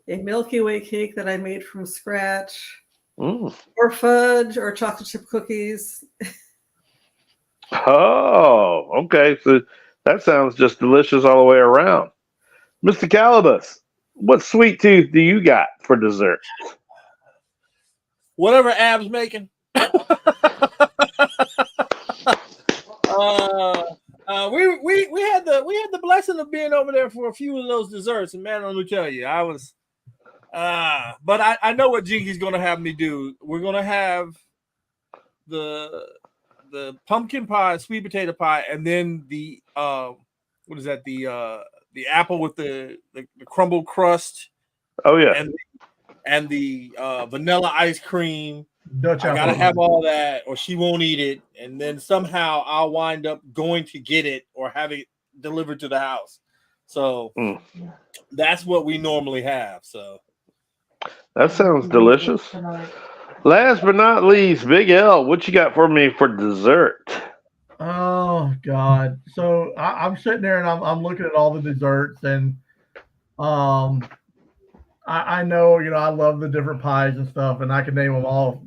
a Milky Way cake that I made from scratch, or fudge or chocolate chip cookies. Oh, okay. So that sounds just delicious all the way around. Mr. Calabas, what sweet tooth do you got for dessert? Whatever Ab's making. We had the blessing of being over there for a few of those desserts, and man, let me tell you, I was. But I know what Jinky's going to have me do. We're going to have the pumpkin pie, sweet potato pie, and then the what is that? The apple with the crumbled crust. Oh yeah, and the vanilla ice cream. Dutch I gotta apple. have all that, or she won't eat it, and then somehow I'll wind up going to get it or have it delivered to the house. So that's what we normally have. So that sounds delicious. Last but not least, Big L, what you got for me for dessert? Oh God! So I'm sitting there and I'm looking at all the desserts, and I know I love the different pies and stuff, and I can name them all.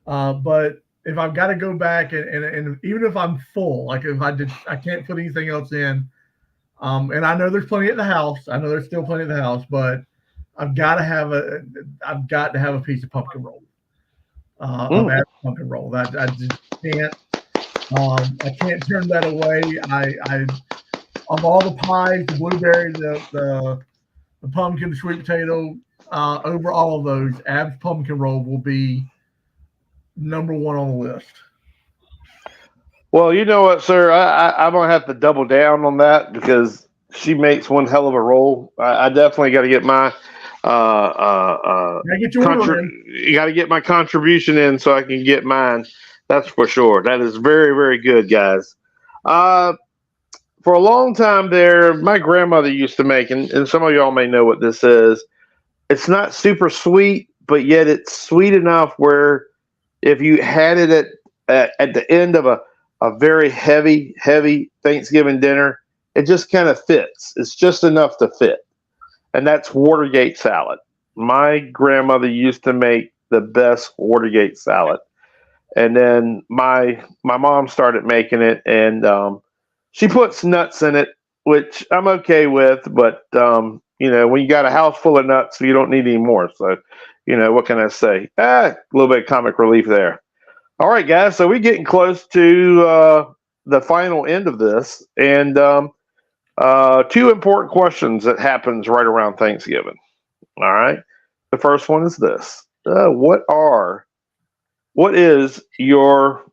But if I've got to go back and even if I'm full, like if I can't put anything else in, and I know there's plenty at the house. I know there's still plenty at the house, but I've got to have a piece of pumpkin roll. Of average pumpkin roll. That I just can't. I can't turn that away. I of all the pies, the blueberry, the pumpkin, the sweet potato, over all of those, Ab's pumpkin roll will be number one on the list. Well, you know what, sir? I'm gonna have to double down on that because she makes one hell of a roll. I definitely got to get my Get your order in. you got to get my contribution in so I can get mine. That's for sure. That is very, very good, guys. For a long time there, my grandmother used to make, and some of y'all may know what this is. It's not super sweet, but yet it's sweet enough where if you had it at the end of a very heavy Thanksgiving dinner, it just kind of fits. It's just enough to fit. And that's Watergate salad. My grandmother used to make the best Watergate salad. And then my mom started making it, and she puts nuts in it, which I'm okay with. But when you got a house full of nuts, you don't need any more. So, what can I say? A little bit of comic relief there. All right, guys. So we're getting close to the final end of this, and two important questions that happens right around Thanksgiving. All right. The first one is this: what is your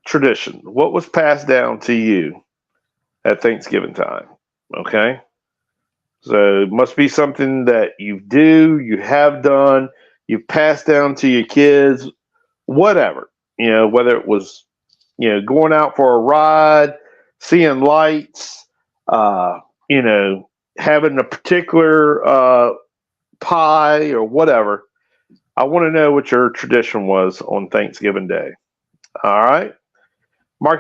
tradition? What was passed down to you at Thanksgiving time? Okay. So it must be something that you have done, you've passed down to your kids, whatever. Whether it was, going out for a ride, seeing lights, having a particular pie or whatever. I want to know what your tradition was on Thanksgiving Day. All right. Mark,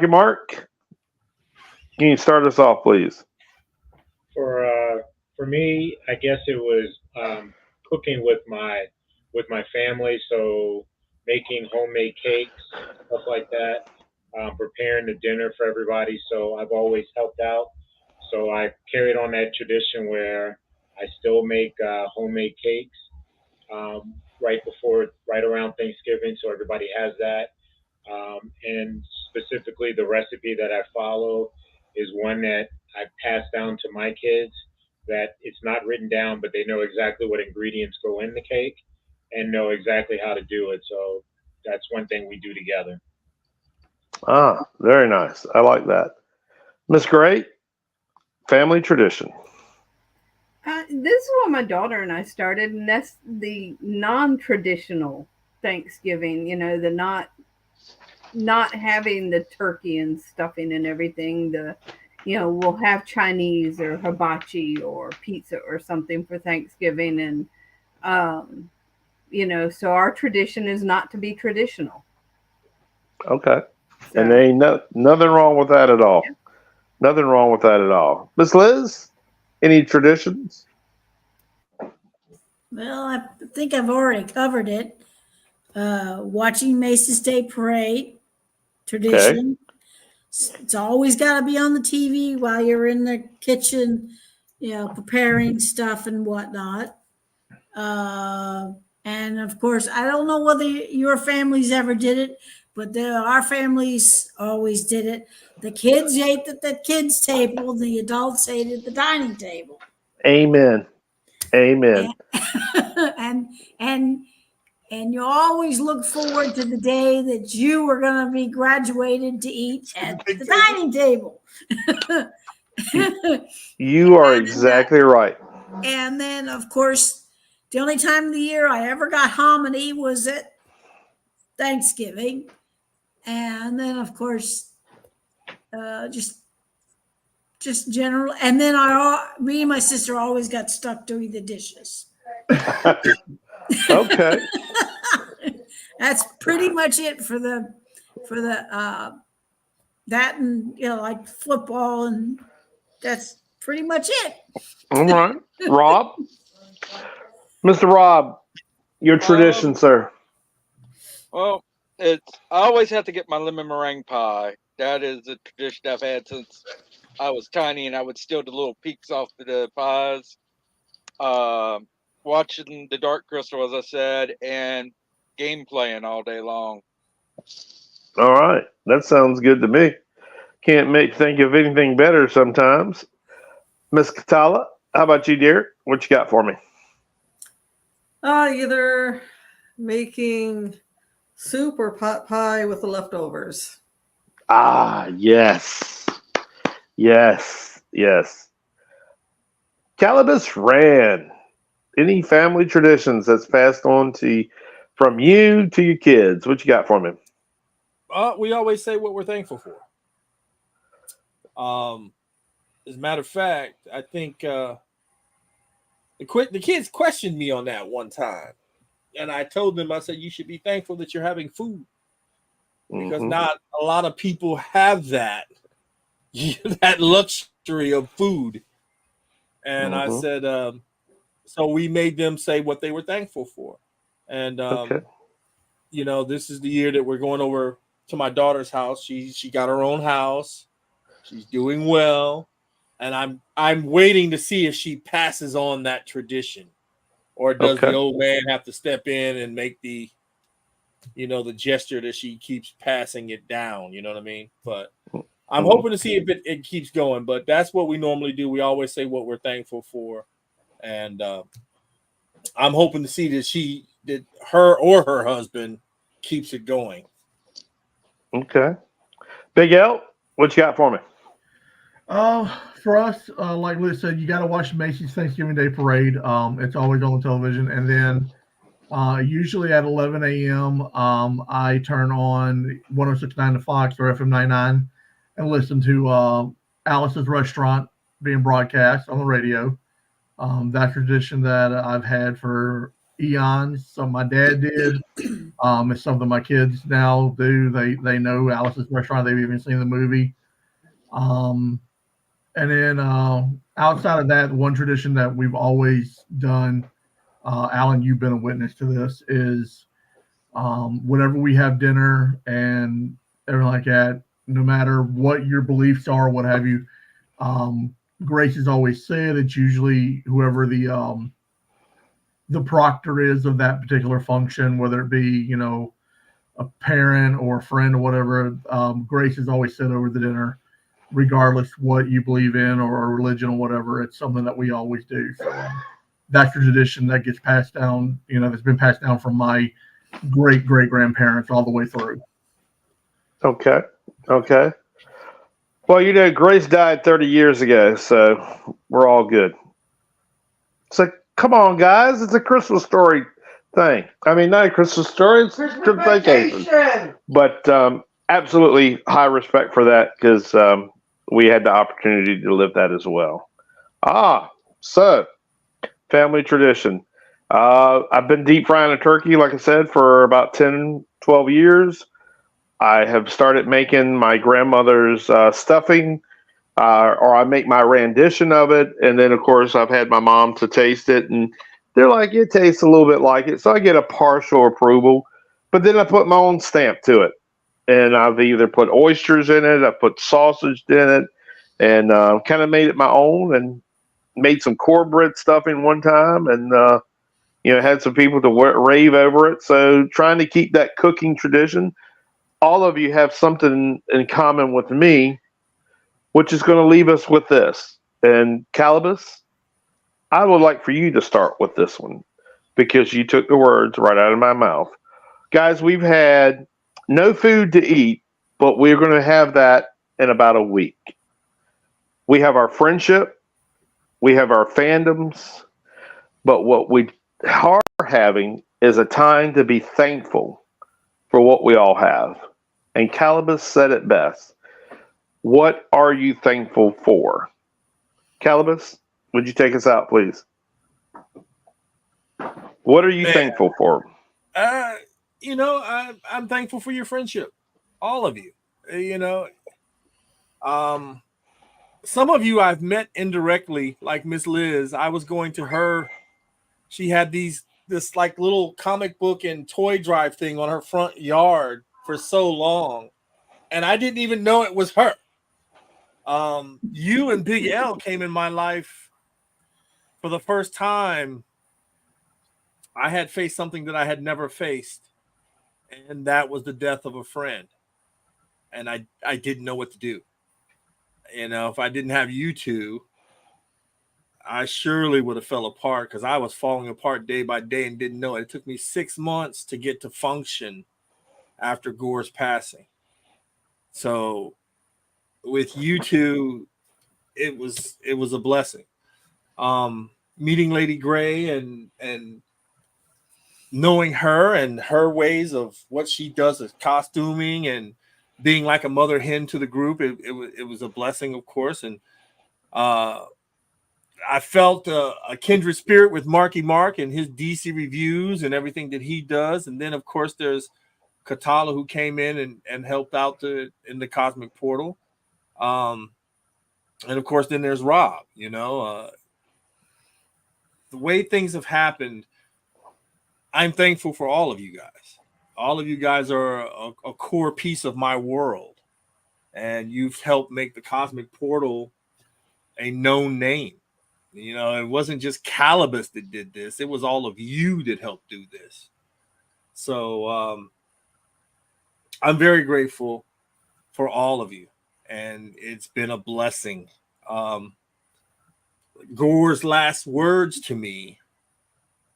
can you start us off, please? For me, I guess it was cooking with my with my family. So making homemade cakes, stuff like that, preparing the dinner for everybody. So I've always helped out. So I carried on that tradition where I still make homemade cakes right around Thanksgiving, so everybody has that. And specifically, the recipe that I follow is one that I pass down to my kids. That it's not written down, but they know exactly what ingredients go in the cake and know exactly how to do it. So that's one thing we do together. Ah, very nice. I like that. Miss Gray, family tradition. This is what my daughter and I started, and that's the non-traditional Thanksgiving. You know, the not having the turkey and stuffing and everything. We'll have Chinese or hibachi or pizza or something for Thanksgiving, and so our tradition is not to be traditional. Okay. So, And there ain't nothing wrong with that at all. Nothing wrong with that at all. Miss Liz, any traditions? Well, I think I've already covered it. Watching Macy's Day Parade, tradition. It's always got to be on the TV while you're in the kitchen, preparing stuff and whatnot. And of course, I don't know whether your families ever did it, but our families always did it. The kids ate at the kids' table, the adults ate at the dining table. Amen. Amen. And and you always look forward to the day that you were going to be graduated to eat at the dining table. You are exactly right. And then, of course, the only time of the year I ever got hominy was at Thanksgiving. And then, of course, just general. And then me and my sister always got stuck doing the dishes. Okay. That's pretty much it for the that, and like football, and that's pretty much it. All right. Rob? Mr. Rob, your tradition, sir. Well, I always have to get my lemon meringue pie. That is a tradition I've had since I was tiny, and I would steal the little peaks off the pies. Watching the Dark Crystal, as I said, and game playing all day long. All right. That sounds good to me. Can't think of anything better sometimes. Miss Katala, how about you, dear? What you got for me? Either making soup or pot pie with the leftovers. Ah, yes. Yes. Yes. Calibus Ran. Any family traditions that's passed on from you to your kids? What you got for me? We always say what we're thankful for. As a matter of fact, I think the kids questioned me on that one time, and I told them, I said, you should be thankful that you're having food, because not a lot of people have that luxury of food. And I said, so we made them say what they were thankful for. And this is the year that we're going over to my daughter's house. She got her own house. She's doing well, and I'm waiting to see if she passes on that tradition, or does the old man have to step in and make the gesture that she keeps passing it down. You know what I mean? But I'm hoping to see if it keeps going. But that's what we normally do. We always say what we're thankful for, and I'm hoping to see that her or her husband keeps it going. Okay. Big L, what you got for me? For us, like Liz said, you got to watch Macy's Thanksgiving Day Parade. It's always on the television. And then usually at 11 a.m., I turn on 106.9 to Fox or FM 99 and listen to Alice's Restaurant being broadcast on the radio. That tradition that I've had for eons. So my dad did. It's something my kids now do. They know Alice's Restaurant. They've even seen the movie. And then outside of that, one tradition that we've always done Alan, you've been a witness to this, is whenever we have dinner and everything like that, no matter what your beliefs are, what have you, Grace has always said it's usually whoever the proctor is of that particular function, whether it be, a parent or a friend or whatever. Grace has always said over the dinner, regardless what you believe in or religion or whatever, it's something that we always do. So that's the tradition that gets passed down, that's been passed down from my great grandparents all the way through. Okay. Well, Grace died 30 years ago, so we're all good. So come on, guys, it's a Christmas story thing. I mean, not a Christmas story, it's Christmas vacation. But absolutely high respect for that, because we had the opportunity to live that as well. So family tradition. I've been deep frying a turkey, like I said, for about 10, 12 years. I have started making my grandmother's stuffing, or I make my rendition of it. And then, of course, I've had my mom to taste it, and they're like, it tastes a little bit like it. So I get a partial approval, but then I put my own stamp to it. And I've either put oysters in it, I put sausage in it, and kind of made it my own, and made some cornbread stuffing one time, and had some people to rave over it. So trying to keep that cooking tradition. All of you have something in common with me, which is going to leave us with this. And Calibus, I would like for you to start with this one, because you took the words right out of my mouth. Guys, we've had no food to eat, but we're going to have that in about a week. We have our friendship, we have our fandoms, but what we are having is a time to be thankful for what we all have. And Calibus said it best. What are you thankful for? Calibus, would you take us out, please? What are you thankful for? I'm thankful for your friendship, all of you. Some of you I've met indirectly, like Miss Liz. I was going to her. She had this like little comic book and toy drive thing on her front yard for so long, and I didn't even know it was her. You and Big L came in my life for the first time. I had faced something that I had never faced, and that was the death of a friend. And I didn't know what to do. If I didn't have you two, I surely would have fell apart, because I was falling apart day by day and didn't know it. It took me 6 months to get to function after Gore's passing. So with you two, it was a blessing. Meeting Lady Gray and knowing her and her ways of what she does as costuming and being like a mother hen to the group, it was a blessing, of course. And I felt a kindred spirit with Marky Mark and his DC reviews and everything that he does. And then, of course, there's Katala, who came in and helped out in the Cosmic Portal. And, of course, then there's Rob. The way things have happened, I'm thankful for all of you guys. All of you guys are a core piece of my world. And you've helped make the Cosmic Portal a known name. It wasn't just Calibus that did this. It was all of you that helped do this. So I'm very grateful for all of you. And it's been a blessing. Gore's last words to me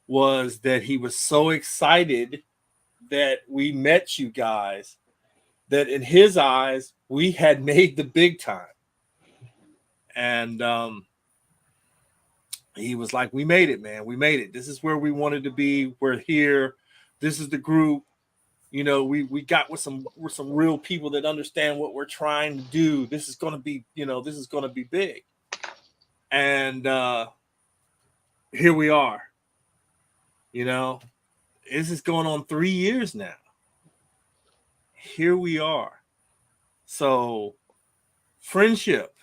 was that he was so excited that we met you guys, that in his eyes, we had made the big time. And he was like, we made it, man. We made it. This is where we wanted to be. We're here. This is the group. We got with some real people that understand what we're trying to do. This is going to be, this is going to be big. And here we are. This is going on 3 years now. Here we are. So friendship,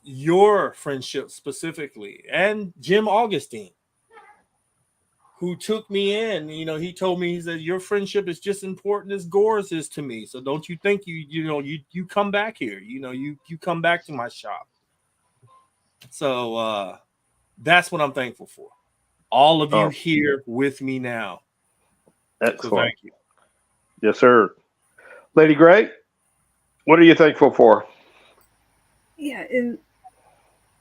your friendship specifically, and Jim Augustine, who took me in. You know, he told me, he said, your friendship is just important as Gore's is to me. So don't you think you come back here? You know, you come back to my shop. So that's what I'm thankful for. All of you here with me now. Excellent. So thank you. Yes, sir. Lady Gray, what are you thankful for? Yeah, and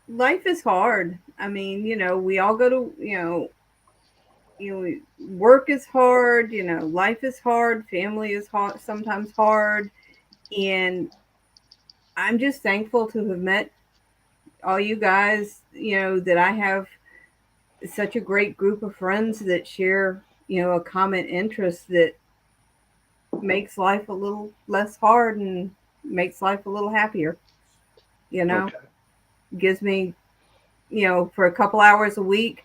life is hard. I mean, we all go to, work is hard, life is hard, family is hard, sometimes hard. And I'm just thankful to have met all you guys, that I have such a great group of friends that share, a common interest that makes life a little less hard and makes life a little happier. Okay. Gives me, for a couple hours a week,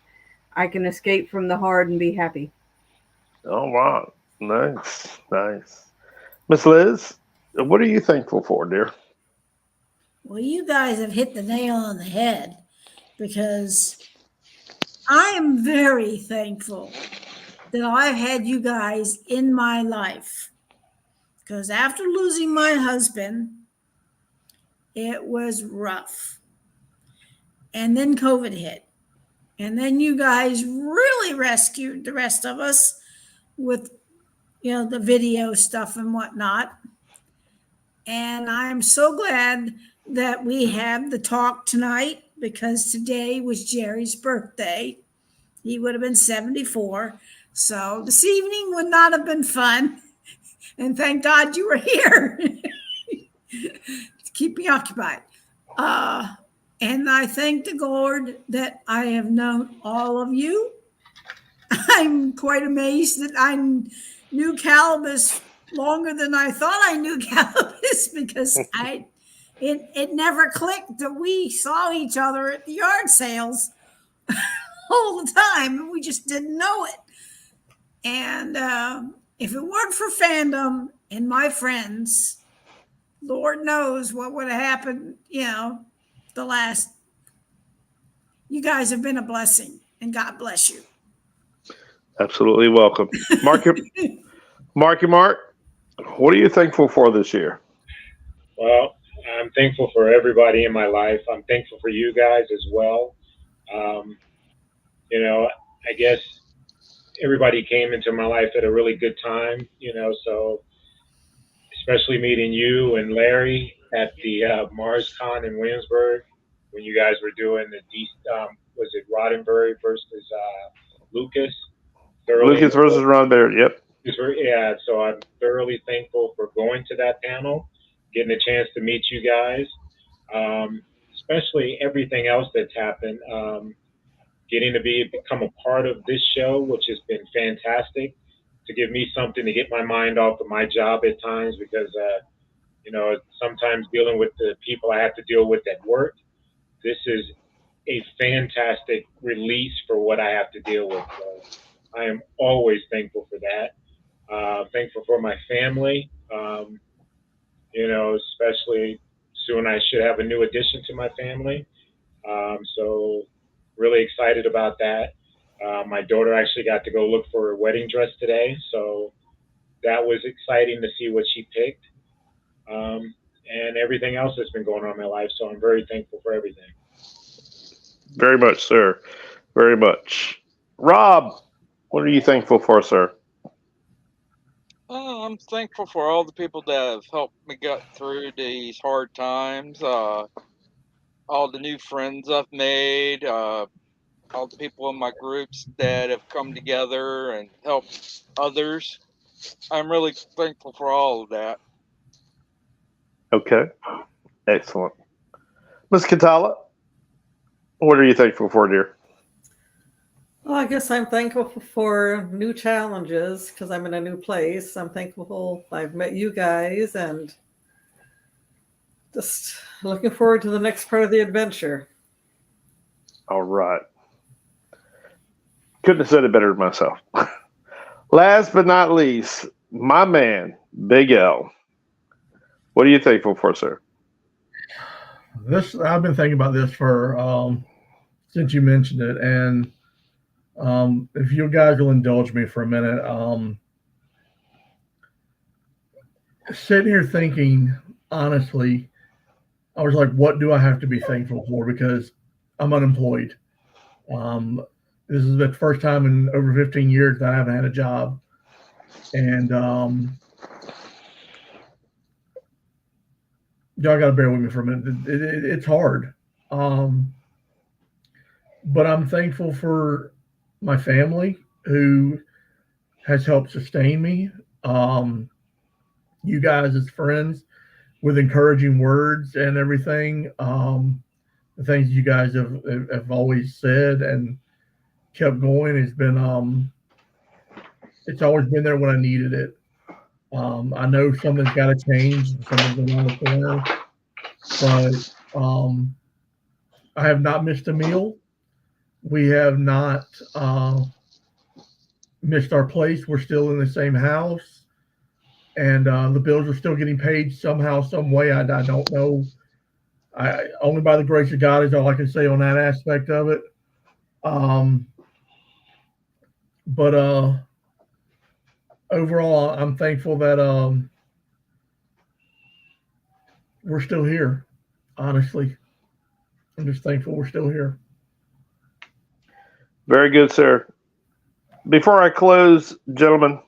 I can escape from the hard and be happy. Oh, wow. Nice. Miss Liz, what are you thankful for, dear? Well, you guys have hit the nail on the head, because I am very thankful that I've had you guys in my life. Because after losing my husband, it was rough. And then COVID hit. And then you guys really rescued the rest of us with, the video stuff and whatnot. And I'm so glad that we had the talk tonight, because today was Jerry's birthday. He would have been 74. So this evening would not have been fun. And thank God you were here to keep me occupied. And I thank the Lord that I have known all of you. I'm quite amazed that I knew Calibus longer than I thought I knew Calibus, because it never clicked that we saw each other at the yard sales all the time, and we just didn't know it. And if it weren't for fandom and my friends, Lord knows what would have happened, the last. You guys have been a blessing, and God bless you. Absolutely welcome. Mark, what are you thankful for this year? Well, I'm thankful for everybody in my life. I'm thankful for you guys as well. I guess everybody came into my life at a really good time, so especially meeting you and Larry at the MarsCon in Williamsburg when you guys were doing was it Roddenberry versus Lucas? Lucas versus Roddenberry, yep. Yeah, so I'm thoroughly thankful for going to that panel, getting a chance to meet you guys, especially everything else that's happened. Getting to become a part of this show, which has been fantastic, to give me something to get my mind off of my job at times, because sometimes dealing with the people I have to deal with at work, this is a fantastic release for what I have to deal with. So I am always thankful for that. Thankful for my family. Especially soon I should have a new addition to my family. So really excited about that. My daughter actually got to go look for her wedding dress today, so that was exciting to see what she picked. And everything else that's been going on in my life, so I'm very thankful for everything. Very much, sir. Very much. Rob, what are you thankful for, sir? I'm thankful for all the people that have helped me get through these hard times. All the new friends I've made, all the people in my groups that have come together and helped others. I'm really thankful for all of that. Okay. Excellent. Ms. Katala, what are you thankful for, dear? Well, I guess I'm thankful for new challenges because I'm in a new place. I'm thankful I've met you guys and just looking forward to the next part of the adventure. All right. Couldn't have said it better myself. Last but not least, my man, Big L. What are you thankful for, sir? I've been thinking about this for since you mentioned it, and If you guys will indulge me for a minute, sitting here thinking, honestly, I was like, what do I have to be thankful for? Because I'm unemployed. This is the first time in over 15 years that I haven't had a job. And y'all got to bear with me for a minute. It's hard. But I'm thankful for my family who has helped sustain me. You guys as friends with encouraging words and everything. The things you guys have always said and kept going has been it's always been there when I needed it. I know something's got to change, something's around the corner, but I have not missed a meal. We have not missed our place. We're still in the same house, and the bills are still getting paid somehow, some way. I don't know. I only by the grace of God is all I can say on that aspect of it. But overall, I'm thankful that we're still here. Honestly, I'm just thankful we're still here. Very good, sir. Before I close, gentlemen,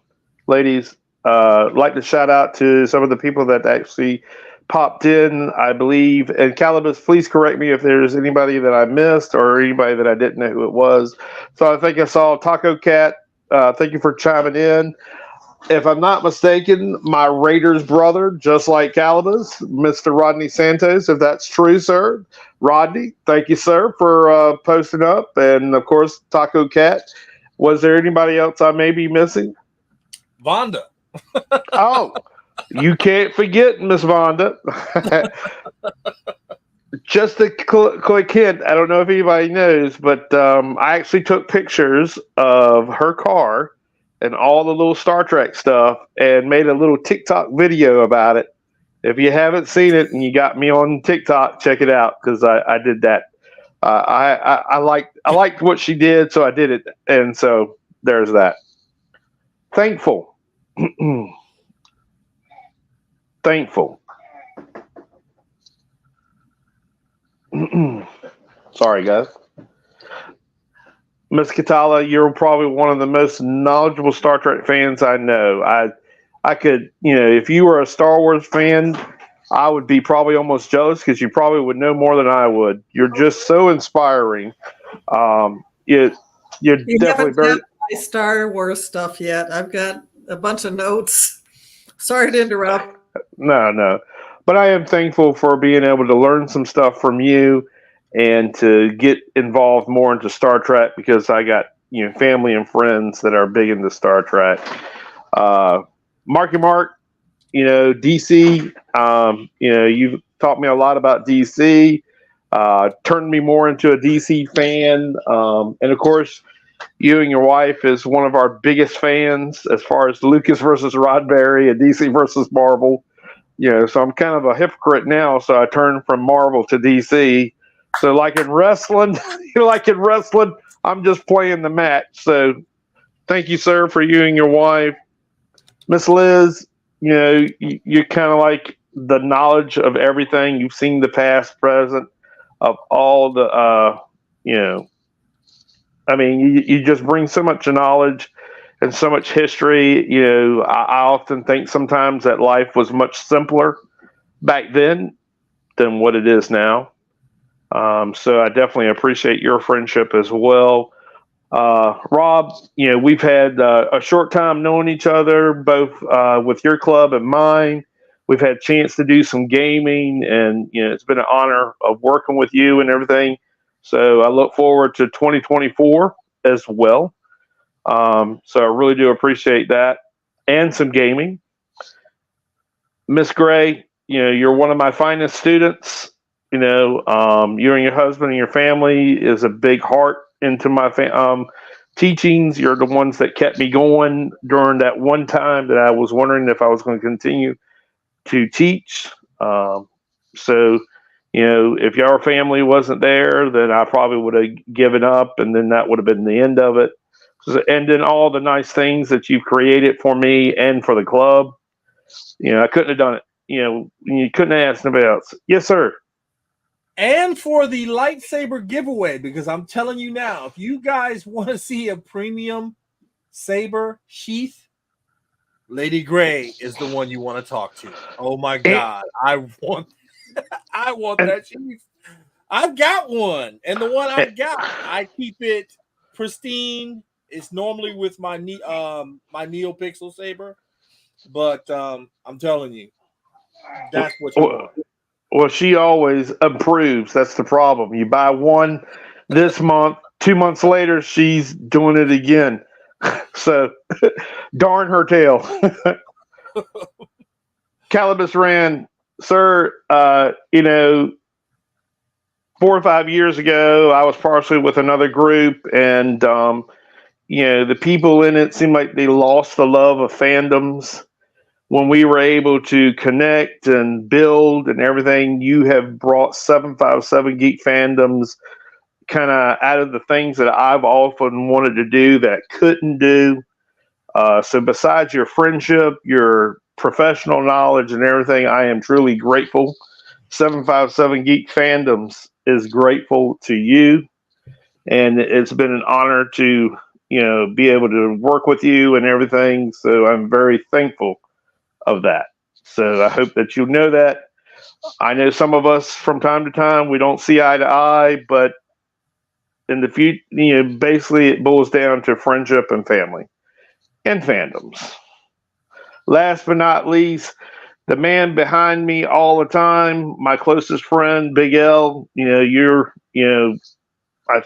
ladies, I'd like to shout out to some of the people that actually popped in, I believe. And Calibus, please correct me if there's anybody that I missed or anybody that I didn't know who it was. So I think I saw Taco Cat. Thank you for chiming in. If I'm not mistaken, my Raiders brother, just like Calibus, Mr. Rodney Santos, if that's true, sir. Rodney, thank you, sir, for posting up. And, of course, Taco Cat. Was there anybody else I may be missing? Vonda. Oh, you can't forget Miss Vonda. Just a quick hint. I don't know if anybody knows, but I actually took pictures of her car and all the little Star Trek stuff and made a little TikTok video about it. If you haven't seen it and you got me on TikTok, check it out because I did that. I liked what she did, so I did it, and so there's that. Thankful. Thankful. Sorry, guys. Miss Katala, you're probably one of the most knowledgeable Star Trek fans I know. I could, if you were a Star Wars fan, I would be probably almost jealous because you probably would know more than I would. You're just so inspiring. You're You definitely haven't very. got my Star Wars stuff yet. I've got a bunch of notes. Sorry to interrupt. No. But I am thankful for being able to learn some stuff from you and to get involved more into Star Trek because I got, family and friends that are big into Star Trek. Marky Mark, DC, you've taught me a lot about DC, turned me more into a DC fan. And of course, you and your wife is one of our biggest fans as far as Lucas versus Roddenberry and DC versus Marvel. So I'm kind of a hypocrite now. So I turned from Marvel to DC. So like in wrestling, I'm just playing the match. So thank you, sir, for you and your wife. Miss Liz, you're kind of like the knowledge of everything. You've seen the past, present of all the, you just bring so much knowledge and so much history. I often think sometimes that life was much simpler back then than what it is now. So I definitely appreciate your friendship as well. Rob, we've had a short time knowing each other, both with your club and mine. We've had a chance to do some gaming, and it's been an honor of working with you and everything. So I look forward to 2024 as well. So I really do appreciate that and some gaming. Miss Gray, you're one of my finest students. You and your husband and your family is a big heart into my teachings. You're the ones that kept me going during that one time that I was wondering if I was going to continue to teach. So, If your family wasn't there, then I probably would have given up, and then that would have been the end of it. And then all the nice things that you've created for me and for the club, I couldn't have done it. You couldn't ask nobody else. Yes, sir. And for the lightsaber giveaway, because I'm telling you now, if you guys want to see a premium saber sheath, Lady Gray is the one you want to talk to. Oh my God, I want that sheath. I've got one, and the one I've got, I keep it pristine. It's normally with my my NeoPixel saber, but I'm telling you, that's what you want. Well, she always improves. That's the problem. You buy one this month, 2 months later, she's doing it again. So, darn her tail. Calibus Rand, sir, 4 or 5 years ago, I was partially with another group, and the people in it seemed like they lost the love of fandoms. When we were able to connect and build and everything, you have brought 757 Geek Fandoms kind of out of the things that I've often wanted to do that I couldn't do. So besides your friendship, your professional knowledge and everything, I am truly grateful. 757 Geek Fandoms is grateful to you. And it's been an honor to, be able to work with you and everything. So I'm very thankful of that. So I hope that you know that. I know some of us from time to time, we don't see eye to eye, but in the future, basically it boils down to friendship and family and fandoms. Last but not least, the man behind me all the time, my closest friend, Big L, I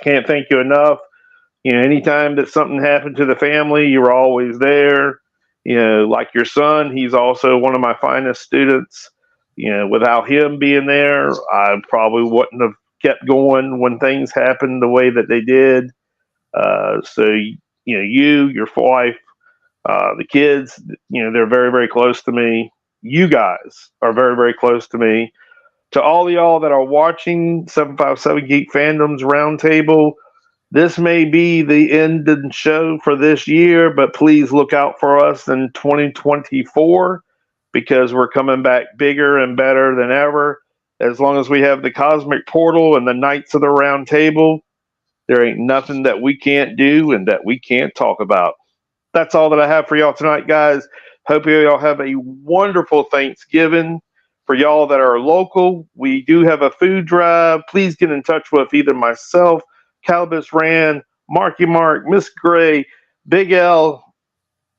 can't thank you enough. Anytime that something happened to the family, you were always there. Like your son, he's also one of my finest students. Without him being there, I probably wouldn't have kept going when things happened the way that they did. So, your wife, the kids, they're very, very close to me. You guys are very, very close to me. To all of y'all that are watching 757 Geek Fandoms Roundtable, this may be the end of the show for this year, but please look out for us in 2024 because we're coming back bigger and better than ever. As long as we have the Cosmic Portal and the Knights of the Round Table, there ain't nothing that we can't do and that we can't talk about. That's all that I have for y'all tonight, guys. Hope y'all have a wonderful Thanksgiving. For y'all that are local, we do have a food drive. Please get in touch with either myself, Calibus Rand, Marky Mark, Miss Gray, Big L.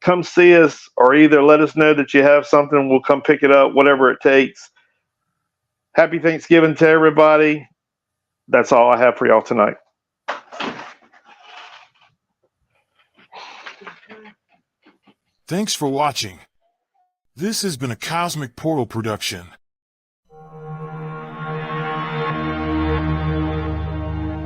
Come see us, or either let us know that you have something. We'll come pick it up, whatever it takes. Happy Thanksgiving to everybody. That's all I have for y'all tonight. Thanks for watching. This has been a Cosmic Portal production.